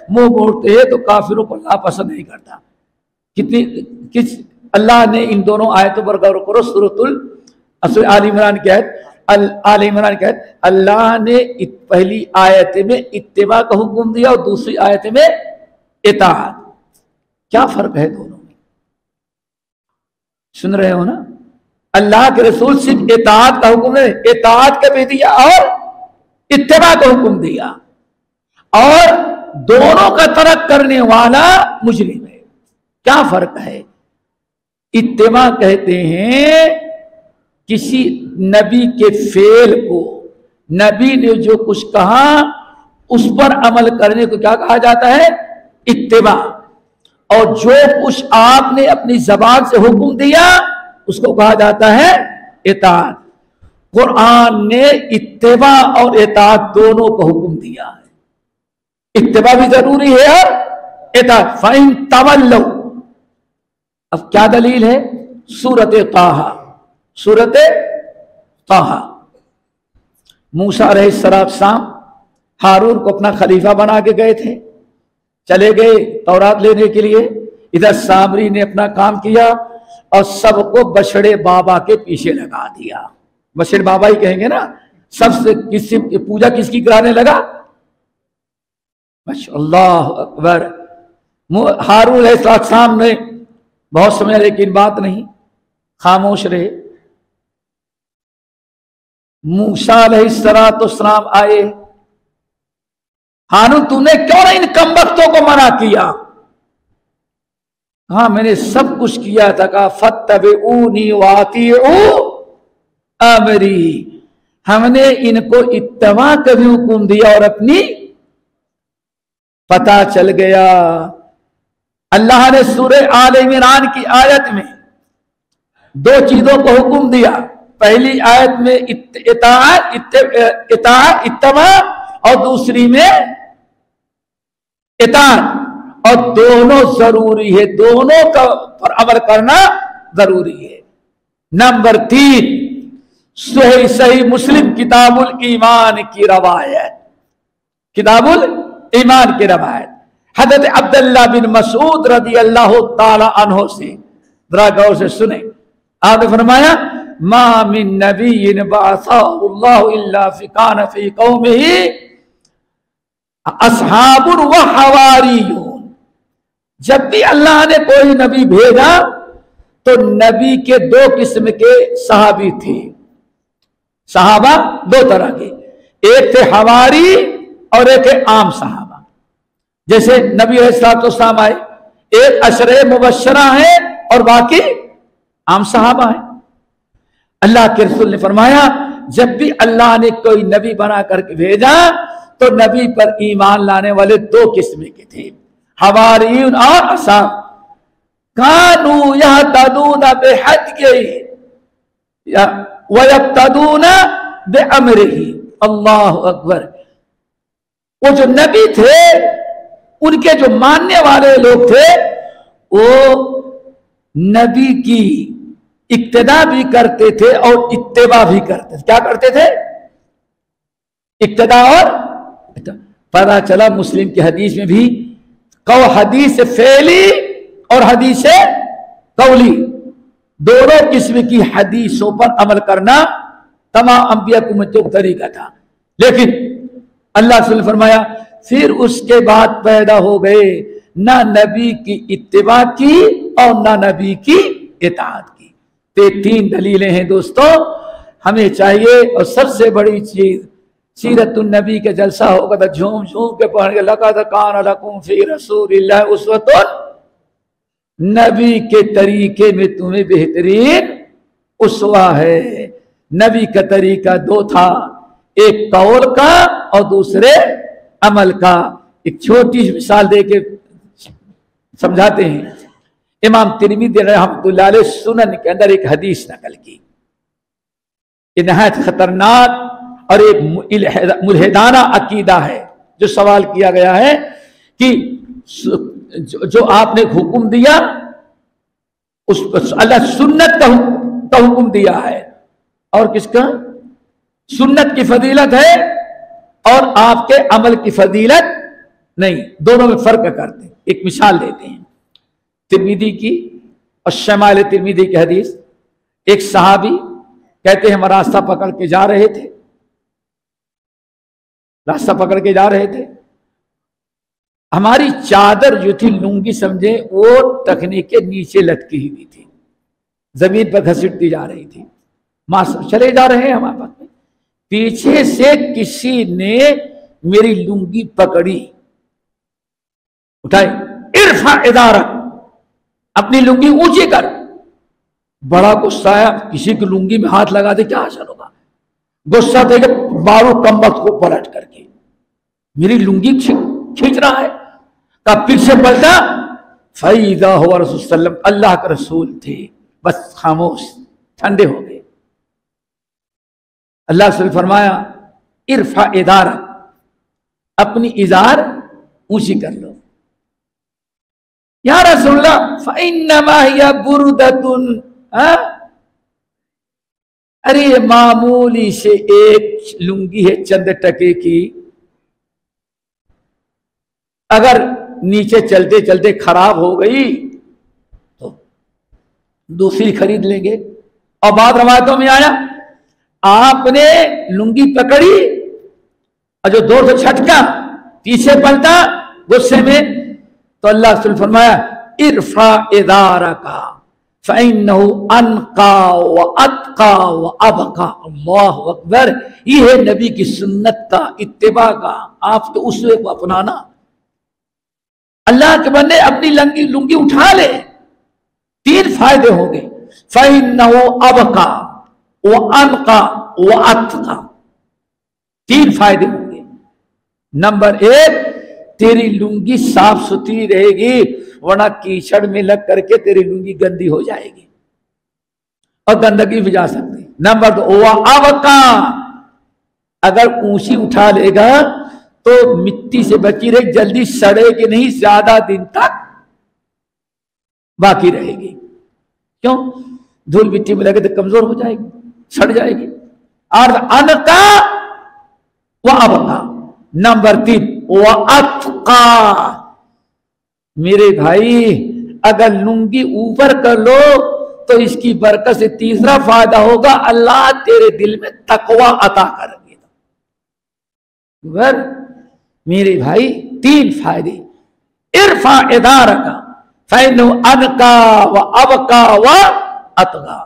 منہ موڑتے ہیں تو کافروں کو اللہ پسند نہیں کرتا۔ کس اللہ نے ان دونوں آیتوں پر غور کرو، سورۃ آل عمران کی آیت، اللہ نے پہلی آیت میں اتباع کا حکم دیا اور دوسری آیت میں اطاعت۔ کیا فرق ہے دونوں میں؟ سن رہے ہو نا؟ اللہ کے رسول صرف اطاعت کا حکم نہیں، اطاعت کا بھی دیا اور اتباع کا حکم دیا، اور دونوں کا ترک کرنے والا مجرم ہے۔ کیا فرق ہے؟ اتباع کہتے ہیں کسی نبی کے فعل کو، نبی نے جو کچھ کہا اس پر عمل کرنے کو کیا کہا جاتا ہے؟ اتباع، اور جو کچھ آپ نے اپنی زبان سے حکم دیا اس کو کہا جاتا ہے اطاعت۔ قرآن نے اتباع اور اطاعت دونوں کو حکم دیا ہے، اتباع بھی ضروری ہے اور اطاعت۔ فَإِن تَوَلَّوْا، اب کیا دلیل ہے؟ سورۃ طٰہٰ، موسیٰ علیہ السلام ہارون کو اپنا خلیفہ بنا کے گئے تھے، چلے گئے تورات لینے کے لیے، ادھر سامری نے اپنا کام کیا اور سب کو بچڑے بابا کے پیچھے لگا دیا۔ بچڑے بابا ہی کہیں گے نا، سب سے پوجا کس کی کرانے لگا؟ اللہ اکبر۔ ہارون علیہ السلام نے بہت سمجھا لیکن بات نہیں، خاموش رہے۔ موسیٰ علیہ السلام آئے، ہارون تم نے کیوں ان کمبختوں کو منع کیا؟ ہاں میں نے سب کچھ کیا تھا، کہا فاتبعونی واطیعوا امری، ہم نے ان کو اتباع کا بھی حکم دیا اور اپنی پتہ چل گیا۔ اللہ نے سورہ آل عمران کی آیت میں 2 چیزوں کو حکم دیا، پہلی آیت میں اتباع اور دوسری میں اطاعت، اور دونوں ضروری ہے، دونوں کا پر عمل کرنا ضروری ہے۔ نمبر 3، صحیح مسلم کتاب الایمان کی روایت، کتاب الایمان کی روایت حضرت عبداللہ بن مسعود رضی اللہ تعالی عنہ سے، ذرا غور سے سنیں، آپ نے فرمایا ما من نبی بعثہ اللہ الا کان فی قومہ اصحاب و حواریون، جب بھی اللہ نے کوئی نبی بھیجا تو نبی کے 2 قسم کے صحابی تھے، صحابہ 2 طرح کے، ایک تھے حواری اور ایک تھے عام صحابہ۔ جیسے نبی علیہ السلام آئے، ایک عشرہ مبشرہ ہیں اور باقی عام صحابہ ہیں. اللہ کے رسول نے فرمایا جب بھی اللہ نے کوئی نبی بنا کر کے بھیجا تو نبی پر ایمان لانے والے دو قسم کے تھے، حواریون اور اصحاب. کانوا یہتدون بہدیہ ویقتدون بامرہ. اللہ اکبر. وہ جو نبی تھے ان کے جو ماننے والے لوگ تھے وہ نبی کی اقتدا بھی کرتے تھے اور اتباع بھی کرتے تھے. کیا کرتے تھے؟ اقتدا. اور پتہ چلا مسلم کی حدیث میں بھی حدیث فعلی اور حدیث قولی دونوں قسم کی حدیثوں پر عمل کرنا تمام انبیاء کی امتوں کا طریقہ تھا. لیکن اللہ صلی اللہ علیہ وسلم فرمایا پھر اس کے بعد پیدا ہو گئے نہ نبی کی اتباع کی اور نہ نبی کی اطاعت کی. تین دلیلیں ہیں دوستو ہمیں چاہیے. اور سب سے بڑی چیز سیرت النبی کے جلسہ ہوگا تو جھوم جھوم کے پڑھ کے لقد کان لکم فی رسول اللہ اسوۃ. نبی کے طریقے میں تمہیں بہترین اسوہ ہے. نبی کا طریقہ دو تھا، ایک قول کا اور دوسرے عمل کا. ایک چھوٹی سی مثال دے کے سمجھاتے ہیں. امام ترمذی رحمۃ اللہ علیہ سنن کے اندر ایک حدیث نقل کی. یہ نہایت خطرناک اور ایک ملحدانہ عقیدہ ہے. جو سوال کیا گیا ہے کہ جو آپ نے حکم دیا اس اللہ سنت کا حکم دیا ہے اور کس کا؟ سنت کی فضیلت ہے اور آپ کے عمل کی فضیلت نہیں. دونوں میں فرق کرتے ہیں. ایک مثال دیتے ہیں ترمذی کی اور شمائل ترمذی کی حدیث. ایک صحابی کہتے ہیں ہم راستہ پکڑ کے جا رہے تھے ہماری چادر جو تھی لنگی سمجھے وہ ٹخنے کے نیچے لٹکی ہوئی تھی، زمین پر گھسٹتی جا رہی تھی. چلے جا رہے ہیں ہم آپس میں. پیچھے سے کسی نے میری لنگی پکڑی، اٹھائی. ارفع ادارک، اپنی لنگی اونچی کر. بڑا غصہ آیا. کسی کی لنگی میں ہاتھ لگا دے کیا حاصل ہوگا؟ غصہ دے کے مارو کمبخت کو پلٹ کر کے. میری لنگی کھینچ رہا ہے. کب پیچھے پلٹا فَإِذَا هُوَ رسول صلی اللہ علیہ وسلم، اللہ کا رسول تھے. بس خاموش، ٹھنڈے ہو گئے. اللہ سے فرمایا ارفع ادارک، اپنی ازار اونچی کر لو. یا رسول اللہ فَإِنَّمَا هِيَ بُرْدَةٌ، ارے معمولی سے ایک لنگی ہے چند ٹکے کی، اگر نیچے چلتے چلتے خراب ہو گئی تو دوسری خرید لیں گے. اور بعض روایتوں میں آیا آپ نے لنگی پکڑی اور جو دور سے چھٹکا پیچھے پلٹا غصے میں تو اللہ سے فرمایا ارفع ادارک فإنه انقى واتقى وابقى. اللہ اکبر. یہ ہے نبی کی سنت کا اتباع کا. آپ تو اسوے کو اپنانا. اللہ کے بندے اپنی لنگی اٹھا لے. تین فائدے ہوں گے. فإنه ابقى وانقى واتقى. تین فائدے ہوں گے. نمبر ایک، تیری لنگی صاف ستھری رہے گی ورنہ کیچڑ میں لگ کر کے تیری لنگی گندی ہو جائے گی اور گندگی بھی جا سکتی. نمبر دو وابقى، اگر اونچی اٹھا لے گا تو مٹی سے بچی رہے، جلدی سڑے گی نہیں، زیادہ دن تک باقی رہے گی. کیوں؟ دھول مٹی میں لگے تو کمزور ہو جائے گی، سڑ جائے گی. اور انقى وابقى. نمبر تین واتقى. میرے بھائی اگر لنگی اوپر کر لو تو اس کی برکت سے تیسرا فائدہ ہوگا، اللہ تیرے دل میں تقوی عطا کر دے گا. میرے بھائی تین فائدے. ارفع ادارک فإنه انقى وابقى واتقى.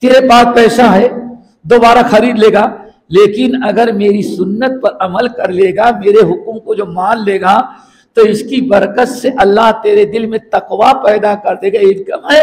تیرے پاس پیسہ ہے دوبارہ خرید لے گا، لیکن اگر میری سنت پر عمل کر لے گا، میرے حکم کو جو مان لے گا تو اس کی برکت سے اللہ تیرے دل میں تقوی پیدا کر دے گا. انکم ہے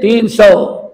300,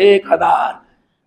1000।